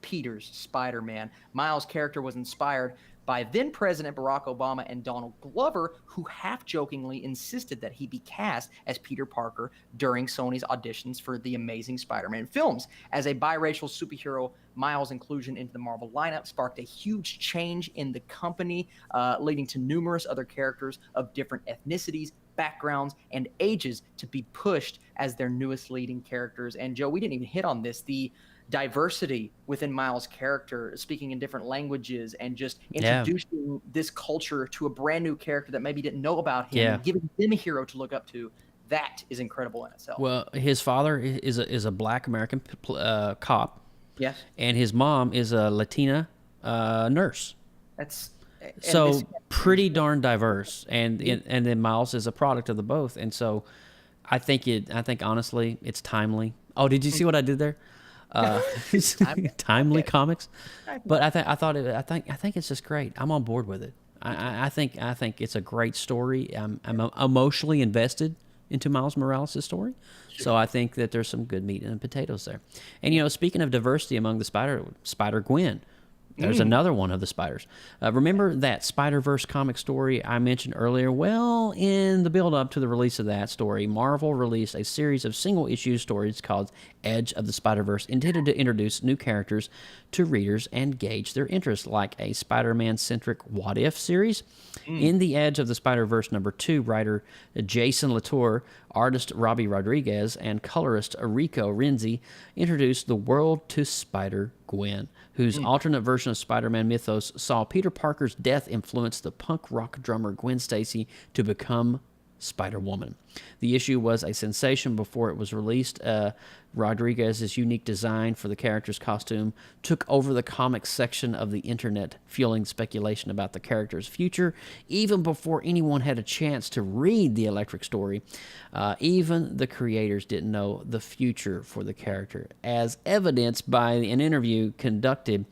Peter's Spider-Man. Miles' character was inspired by then-President Barack Obama and Donald Glover, who half-jokingly insisted that he be cast as Peter Parker during Sony's auditions for the Amazing Spider-Man films. As a biracial superhero, Miles' inclusion into the Marvel lineup sparked a huge change in the company, leading to numerous other characters of different ethnicities, backgrounds, and ages to be pushed as their newest leading characters. And Joe, we didn't even hit on this. The diversity within Miles' character, speaking in different languages and just introducing this culture to a brand new character that maybe didn't know about him, and giving them a hero to look up to, that is incredible in itself. Well, his father is a Black American cop. Yes. And his mom is a Latina nurse. That's so pretty darn diverse, and then Miles is a product of the both, and so I think honestly it's timely. Oh, did you see what I did there? Timely comics, but I think it's just great. I'm on board with it. I think it's a great story. I'm emotionally invested into Miles Morales' story, so I think that there's some good meat and potatoes there. And speaking of diversity among the Spider-Gwen, there's another one of the spiders. Remember that Spider-Verse comic story I mentioned earlier? Well, in the build-up to the release of that story, Marvel released a series of single-issue stories called Edge of the Spider-Verse, intended to introduce new characters to readers and gauge their interest, like a Spider-Man-centric What If series. In the Edge of the Spider-Verse #2, writer Jason Latour, artist Robbie Rodriguez, and colorist Rico Renzi introduced the world to Spider-Gwen, whose alternate version of Spider-Man mythos saw Peter Parker's death influence the punk rock drummer Gwen Stacy to become Spider-Woman. The issue was a sensation before it was released. Rodriguez's unique design for the character's costume took over the comics section of the internet, fueling speculation about the character's future, even before anyone had a chance to read the Electric story. Even the creators didn't know the future for the character, as evidenced by an interview conducted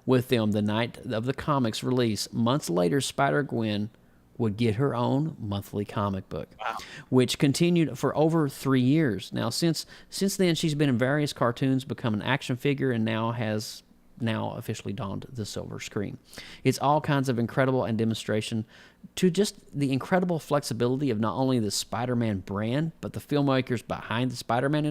with them the night of the comic's release. Months later, Spider-Gwen would get her own monthly comic book, which continued for over 3 years. Now, since then, she's been in various cartoons, become an action figure, and has officially donned the silver screen. It's all kinds of incredible and demonstration to just the incredible flexibility of not only the Spider-Man brand, but the filmmakers behind the Spider-Man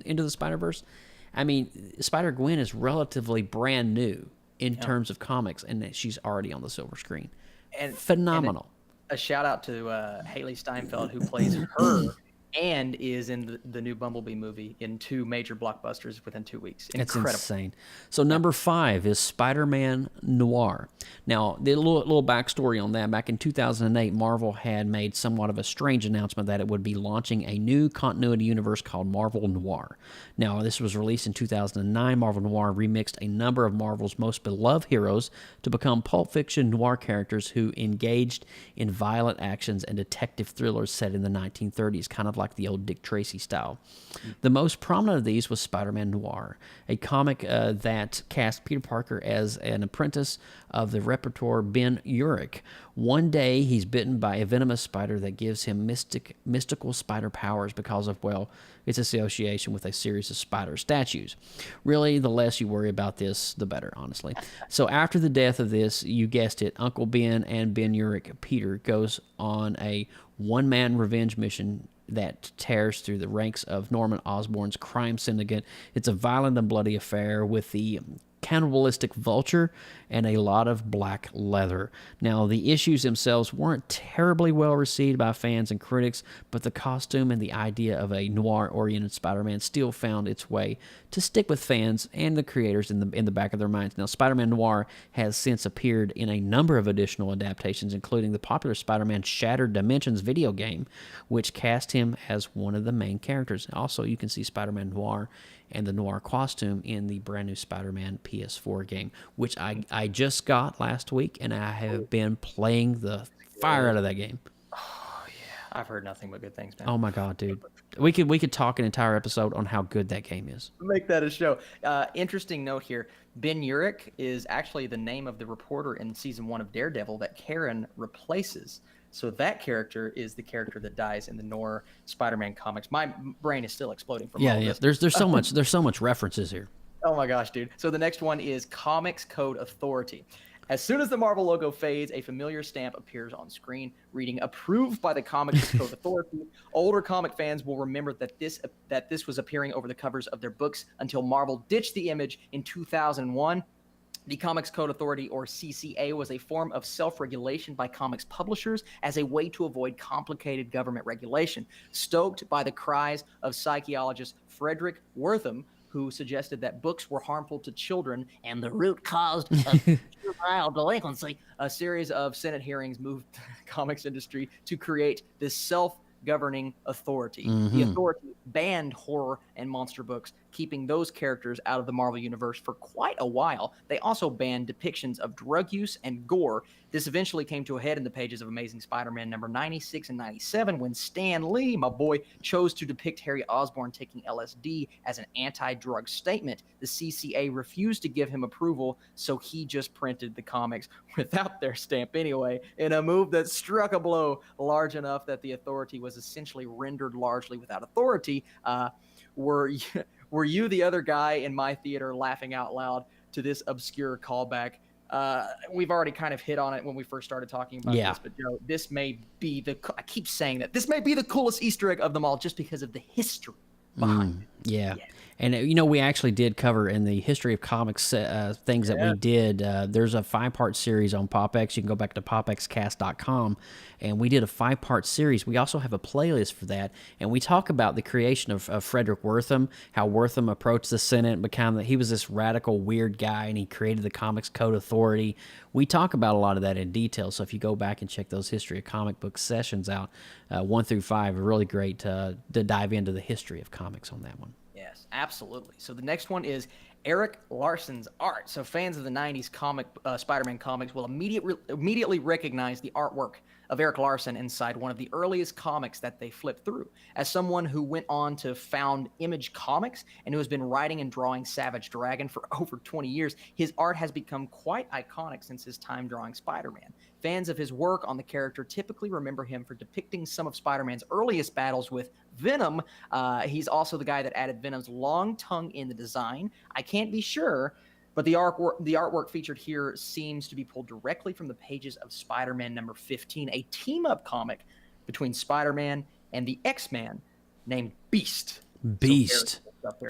into the Spider-Verse. I mean, Spider-Gwen is relatively brand new in terms of comics, and she's already on the silver screen. And phenomenal. A shout out to Haley Steinfeld, who plays her and is in the new Bumblebee movie in 2 major blockbusters within 2 weeks. Incredible. That's insane. So number 5 is Spider-Man Noir. Now, the little backstory on that. Back in 2008, Marvel had made somewhat of a strange announcement that it would be launching a new continuity universe called Marvel Noir. Now, this was released in 2009. Marvel Noir remixed a number of Marvel's most beloved heroes to become Pulp Fiction noir characters who engaged in violent actions and detective thrillers set in the 1930s, kind of like the old Dick Tracy style. The most prominent of these was Spider-Man Noir, a comic that cast Peter Parker as an apprentice of the Repertoire Ben Urich. One day, he's bitten by a venomous spider that gives him mystical spider powers because of, well, its association with a series of spider statues. Really, the less you worry about this, the better, honestly. So after the death of this, you guessed it, Uncle Ben and Ben Urich, Peter, goes on a one-man revenge mission that tears through the ranks of Norman Osborn's crime syndicate. It's a violent and bloody affair with the cannibalistic vulture and a lot of black leather. Now, the issues themselves weren't terribly well received by fans and critics, but the costume and the idea of a noir-oriented Spider-Man still found its way to stick with fans and the creators in the back of their minds. Now, Spider-Man Noir has since appeared in a number of additional adaptations, including the popular Spider-Man Shattered Dimensions video game, which cast him as one of the main characters. Also, you can see Spider-Man Noir and the Noir costume in the brand new Spider-Man PS4 game, which I just got last week, and I have been playing the fire out of that game. Oh yeah, I've heard nothing but good things, man. Oh my god, dude, we could talk an entire episode on how good that game is. Make that a show. Interesting note here: Ben Urich is actually the name of the reporter in season 1 of Daredevil that Karen replaces. So that character is the character that dies in the Noir Spider-Man comics. My brain is still exploding from all this. There's so much references here. Oh my gosh, dude. So the next one is Comics Code Authority. As soon as the Marvel logo fades, a familiar stamp appears on screen, reading "Approved by the Comics Code Authority." Older comic fans will remember that this was appearing over the covers of their books until Marvel ditched the image in 2001. The Comics Code Authority, or CCA, was a form of self-regulation by comics publishers as a way to avoid complicated government regulation, stoked by the cries of psychologist Frederick Wortham, who suggested that books were harmful to children and the root cause of juvenile delinquency. A series of Senate hearings moved the comics industry to create this self-governing authority. The authority banned horror and monster books, keeping those characters out of the Marvel Universe for quite a while. They also banned depictions of drug use and gore. This eventually came to a head in the pages of Amazing Spider-Man number 96 and 97 when Stan Lee, my boy, chose to depict Harry Osborn taking LSD as an anti-drug statement. The CCA refused to give him approval, so he just printed the comics without their stamp anyway, in a move that struck a blow large enough that the authority was essentially rendered largely without authority. Were you the other guy in my theater laughing out loud to this obscure callback? We've already kind of hit on it when we first started talking about this, but Joe, this may be I keep saying that this may be the coolest Easter egg of them all just because of the history behind it. Yeah. And, we actually did cover in the history of comics things that we did. There's a 5-part series on PopX. You can go back to PopXcast.com, and we did a 5-part series. We also have a playlist for that, and we talk about the creation of Frederick Wortham, how Wortham approached the Senate and became he was this radical, weird guy, and he created the Comics Code Authority. We talk about a lot of that in detail, so if you go back and check those history of comic book sessions out, 1 through 5, are really great to dive into the history of comics on that one. Yes, absolutely. So the next one is Eric Larson's art. So fans of the 90s Spider-Man comics will immediately recognize the artwork of Eric Larson inside one of the earliest comics that they flipped through. As someone who went on to found Image Comics and who has been writing and drawing Savage Dragon for over 20 years, his art has become quite iconic since his time drawing Spider-Man. Fans of his work on the character typically remember him for depicting some of Spider-Man's earliest battles with Venom. He's also the guy that added Venom's long tongue in the design. I can't be sure, but the artwork featured here seems to be pulled directly from the pages of Spider-Man number 15, a team-up comic between Spider-Man and the X-Man named Beast.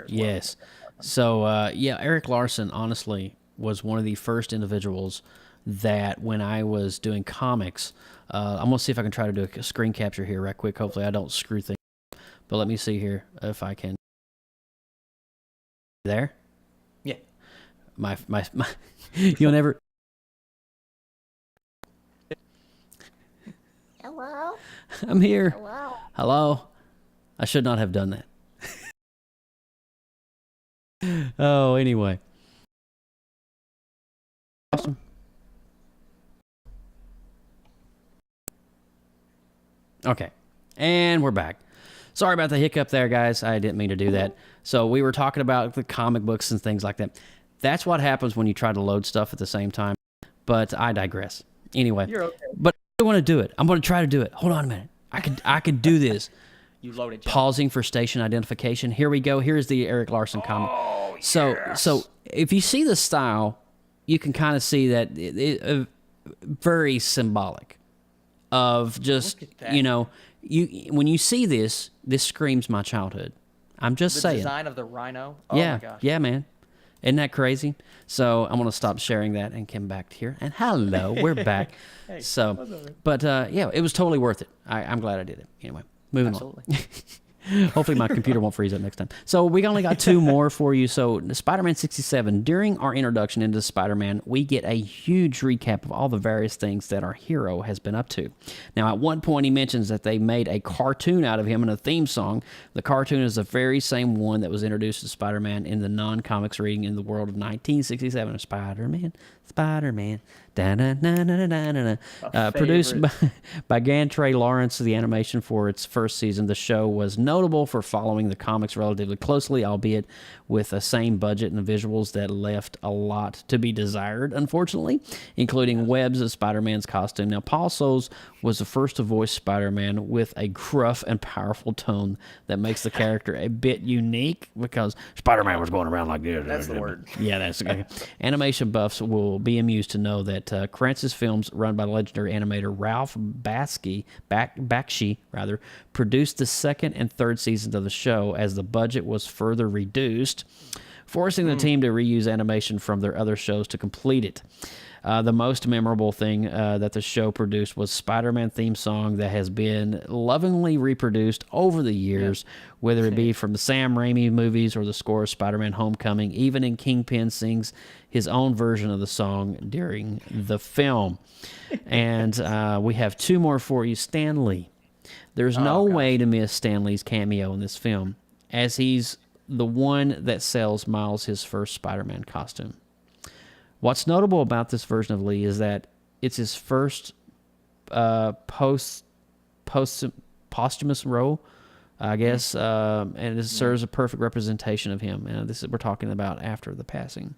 Yes. So, Eric Larson, honestly, was one of the first individuals that when I was doing comics, I'm going to see if I can try to do a screen capture here right quick. Hopefully I don't screw things up. But let me see here if I can. There? Yeah. My you'll never. Hello? I'm here. Hello? Hello? I should not have done that. Oh, anyway. Awesome. Okay, and we're back. Sorry about the hiccup there, guys. I didn't mean to do that. So we were talking about the comic books and things like that. That's what happens when you try to load stuff at the same time. But I digress. Anyway, You're okay. But I want to do it. I'm going to try to do it. Hold on a minute. I could do this. You loaded. Pausing for station identification. Here we go. Here's the Eric Larson comic. Oh, So if you see the style, you can kind of see that it very symbolic of just, when you see this screams my childhood. I'm just saying. The design of the rhino. Oh yeah, my gosh. yeah, man. Isn't that crazy? So I'm gonna stop sharing that and come back here. And hello, we're back. Hey, so, but yeah, it was totally worth it. I'm glad I did it. Anyway, moving on. Hopefully my computer won't freeze up next time. So we only got 2 more for you. So Spider-Man 67, during our introduction into Spider-Man, we get a huge recap of all the various things that our hero has been up to. Now, at one point, he mentions that they made a cartoon out of him and a theme song. The cartoon is the very same one that was introduced to Spider-Man in the non-comics reading in the world of 1967 of Spider-Man, Spider-Man. Produced by Gantry Lawrence. The animation for its first season, the show was notable for following the comics relatively closely, albeit with the same budget and visuals that left a lot to be desired, unfortunately, including webs of Spider-Man's costume. Now, Paul Soles was the first to voice Spider-Man with a gruff and powerful tone that makes the character a bit unique, because Spider-Man was going around like this. That's the word. Yeah, that's okay. Animation buffs will be amused to know that Krantz's films, run by legendary animator Ralph Bakshi, produced the second and third seasons of the show as the budget was further reduced, forcing the team to reuse animation from their other shows to complete it. The most memorable thing that the show produced was Spider-Man theme song that has been lovingly reproduced over the years, whether it be from the Sam Raimi movies or the score of Spider-Man Homecoming. Even in Kingpin sings his own version of the song during the film. And we have 2 more for you. Stan Lee. There's no way to miss Stan Lee's cameo in this film, as he's the one that sells Miles his first Spider-Man costume. What's notable about this version of Lee is that it's his first posthumous role, I guess, and it serves a perfect representation of him. And we're talking about after the passing.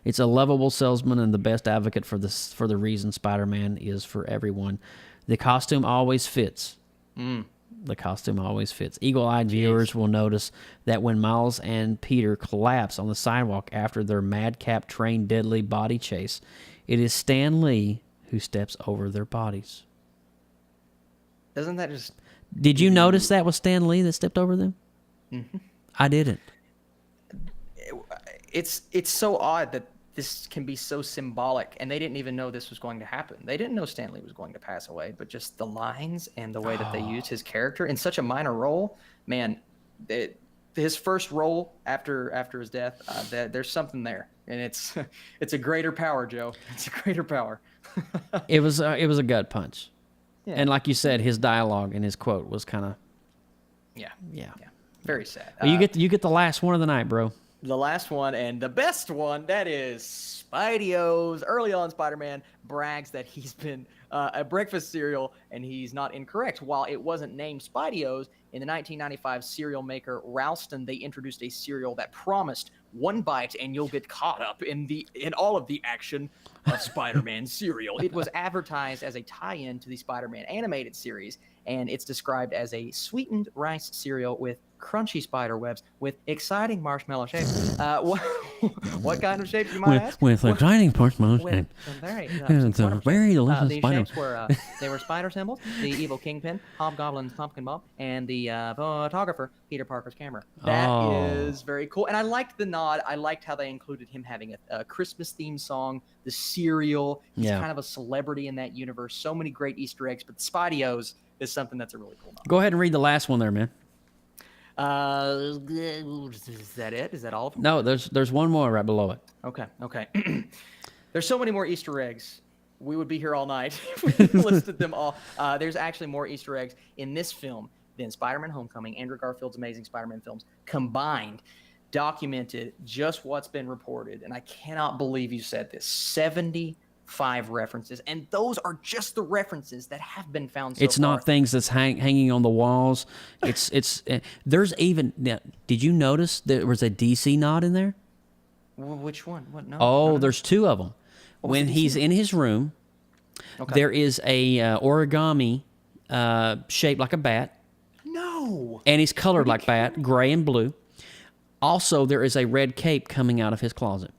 It's a lovable salesman and the best advocate for the reason Spider-Man is for everyone. The costume always fits. The costume always fits. Eagle-eyed viewers will notice that when Miles and Peter collapse on the sidewalk after their madcap train deadly body chase, it is Stan Lee who steps over their bodies. Doesn't that just... Did you notice that was Stan Lee that stepped over them? Mm-hmm. I didn't. It's so odd that this can be so symbolic, and they didn't even know this was going to happen. They didn't know Stan Lee was going to pass away, but just the lines and the way that they used his character in such a minor role, man, his first role after his death, there's something there, and it's a greater power, Joe. It's a greater power. It was a gut punch, yeah. And like you said, his dialogue and his quote was kind of yeah, very sad. Well, you get the last one of the night, bro. The last one and the best one, that is Spidey-O's. Early on, Spider-Man brags that he's been a breakfast cereal, and he's not incorrect. While it wasn't named Spidey-O's, in the 1995 cereal maker Ralston, they introduced a cereal that promised 1 bite and you'll get caught up in all of the action of Spider-Man cereal. It was advertised as a tie-in to the Spider-Man animated series, and it's described as a sweetened rice cereal with crunchy spider webs with exciting marshmallow shapes. What kind of shapes, you might ask? With exciting marshmallow shapes. It's a very delicious these spider. shapes were they were spider symbols, the evil Kingpin, Hobgoblin's pumpkin bomb, and the photographer, Peter Parker's camera. That is very cool. And I liked the nod. I liked how they included him having a Christmas theme song, the cereal. He's kind of a celebrity in that universe. So many great Easter eggs, but the Spidey-O's is something that's a really cool nod. Go ahead and read the last one there, man. Is that it? Is that all of them? No, there's one more right below it. Okay. There's so many more Easter eggs. We would be here all night if we listed them all. There's actually more Easter eggs in this film than Spider-Man Homecoming, Andrew Garfield's Amazing Spider-Man films combined, documented just what's been reported. And I cannot believe you said this. 75 references, and those are just the references that have been found so It's far. not things that's hanging on the walls. It's there's even now, did you notice there was a DC nod in there? Which one? What? No. Oh, there's 2 of them. When the he's in his room, there is a origami shaped like a bat. No. And he's colored like bat, gray and blue. Also, there is a red cape coming out of his closet.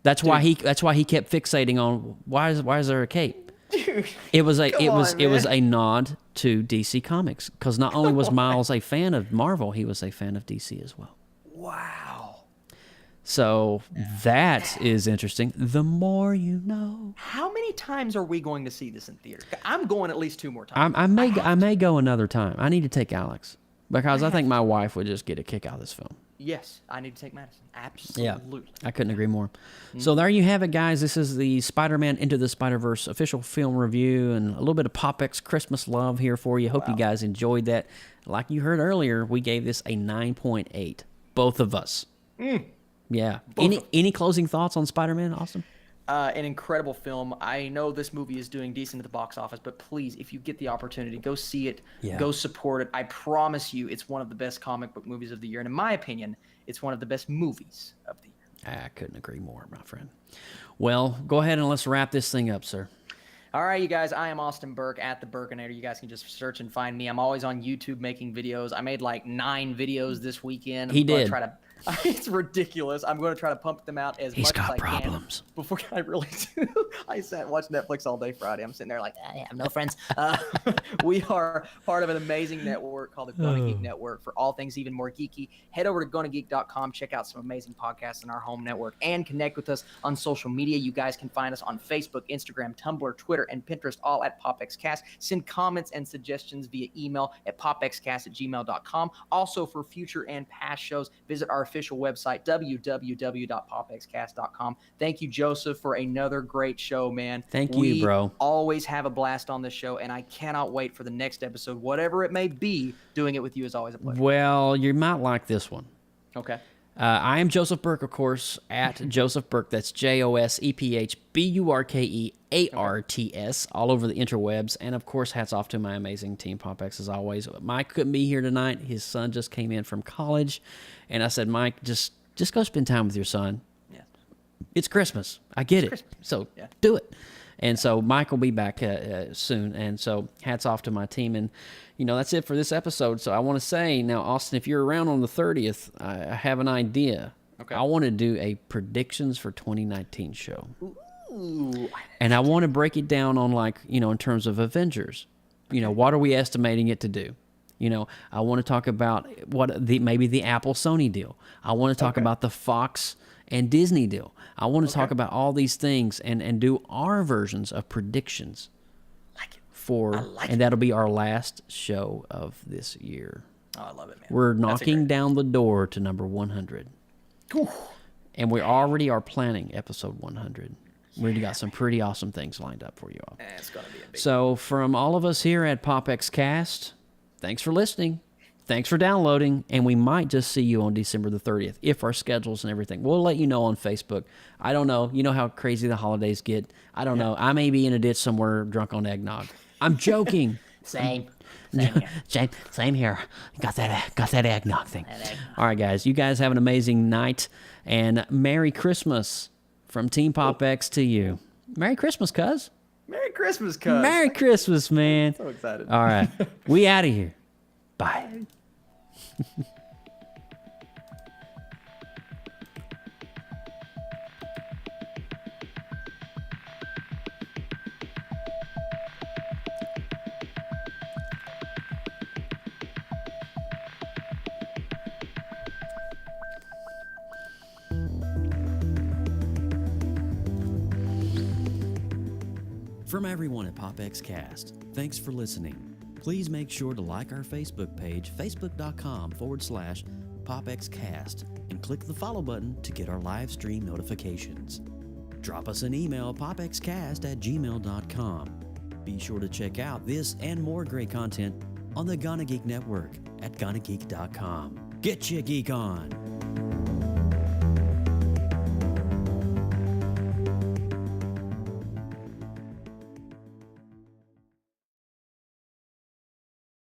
That's why he kept fixating on why is there a cape? Dude, it was a nod to DC Comics, because not only was Miles a fan of Marvel, he was a fan of DC as well. Wow. So that is interesting. The more you know. How many times are we going to see this in theater? I'm going at least 2 more times. I may go another time. I need to take Alex, because I think my wife would just get a kick out of this film. Yes, I need to take Madison. Absolutely. Yeah, I couldn't agree more. So there you have it, guys. This is the Spider-Man Into the Spider-Verse official film review, and a little bit of PopX Christmas love here for you. Hope you guys enjoyed that. Like you heard earlier, we gave this a 9.8, both of us. Yeah. Any closing thoughts on Spider-Man, Austin? An incredible film. I know this movie is doing decent at the box office, but please, if you get the opportunity, go see it. Yeah. Go support it. I promise you, it's one of the best comic book movies of the year. And in my opinion, it's one of the best movies of the year. I couldn't agree more, my friend. Well, go ahead and let's wrap this thing up, sir. All right, you guys, I am Austin Burke at The Burkinator. You guys can just search and find me. I'm always on YouTube making videos. I made like 9 videos this weekend. He did. It's ridiculous. I'm going to try to pump them out as much as I can. Before I really do. I sat and watched Netflix all day Friday. I'm sitting there like, I have no friends. We are part of an amazing network called the Gonna Geek Network. For all things even more geeky, head over to GonnaGeek.com. Check out some amazing podcasts in our home network and connect with us on social media. You guys can find us on Facebook, Instagram, Tumblr, Twitter, and Pinterest, all at PopXcast. Send comments and suggestions via email at popxcast@gmail.com. Also, for future and past shows, visit our official website, www.popxcast.com. Thank you, Joseph, for another great show, man. Thank you, bro. Always have a blast on this show, and I cannot wait for the next episode, whatever it may be. Doing it with you is always a pleasure. Well, you might like this one. Okay. I am Joseph Burke, of course, at Joseph Burke. That's JOSEPHBURKEARTS, all over the interwebs. And, of course, hats off to my amazing team, PopX, as always. Mike couldn't be here tonight. His son just came in from college. And I said, Mike, just go spend time with your son. Yeah. It's Christmas. I get it. Christmas. So do it. And so Mike will be back soon. And so hats off to my team. And, that's it for this episode. So I want to say, now, Austin, if you're around on the 30th, I have an idea. Okay. I want to do a predictions for 2019 show. Ooh. And I want to break it down on, in terms of Avengers. What are we estimating it to do? I want to talk about maybe the Apple-Sony deal. I want to talk about the Fox and Disney deal. I want to talk about all these things and do our versions of predictions. And that'll be our last show of this year. Oh, I love it, man. We're knocking down the door to number 100. Ooh. And we already are planning episode 100. We already got some pretty awesome things lined up for you all. It's going to be a big So from all of us here at PopXcast, thanks for listening. Thanks for downloading. And we might just see you on December the 30th if our schedules and everything. We'll let you know on Facebook. I don't know. You know how crazy the holidays get. I don't know. I may be in a ditch somewhere drunk on eggnog. I'm joking. Same here. Got that eggnog thing. All right, guys. You guys have an amazing night. And Merry Christmas from Team PopX to you. Merry Christmas, cuz. Merry Christmas, cuz. Merry Christmas, man. So excited. All right. We out of here. Bye. From everyone at PopXcast, thanks for listening. Please make sure to like our Facebook page, facebook.com/PopXcast, and click the follow button to get our live stream notifications. Drop us an email, popxcast@gmail.com. Be sure to check out this and more great content on the Gonna Geek Network at GonnaGeek.com. Get your geek on!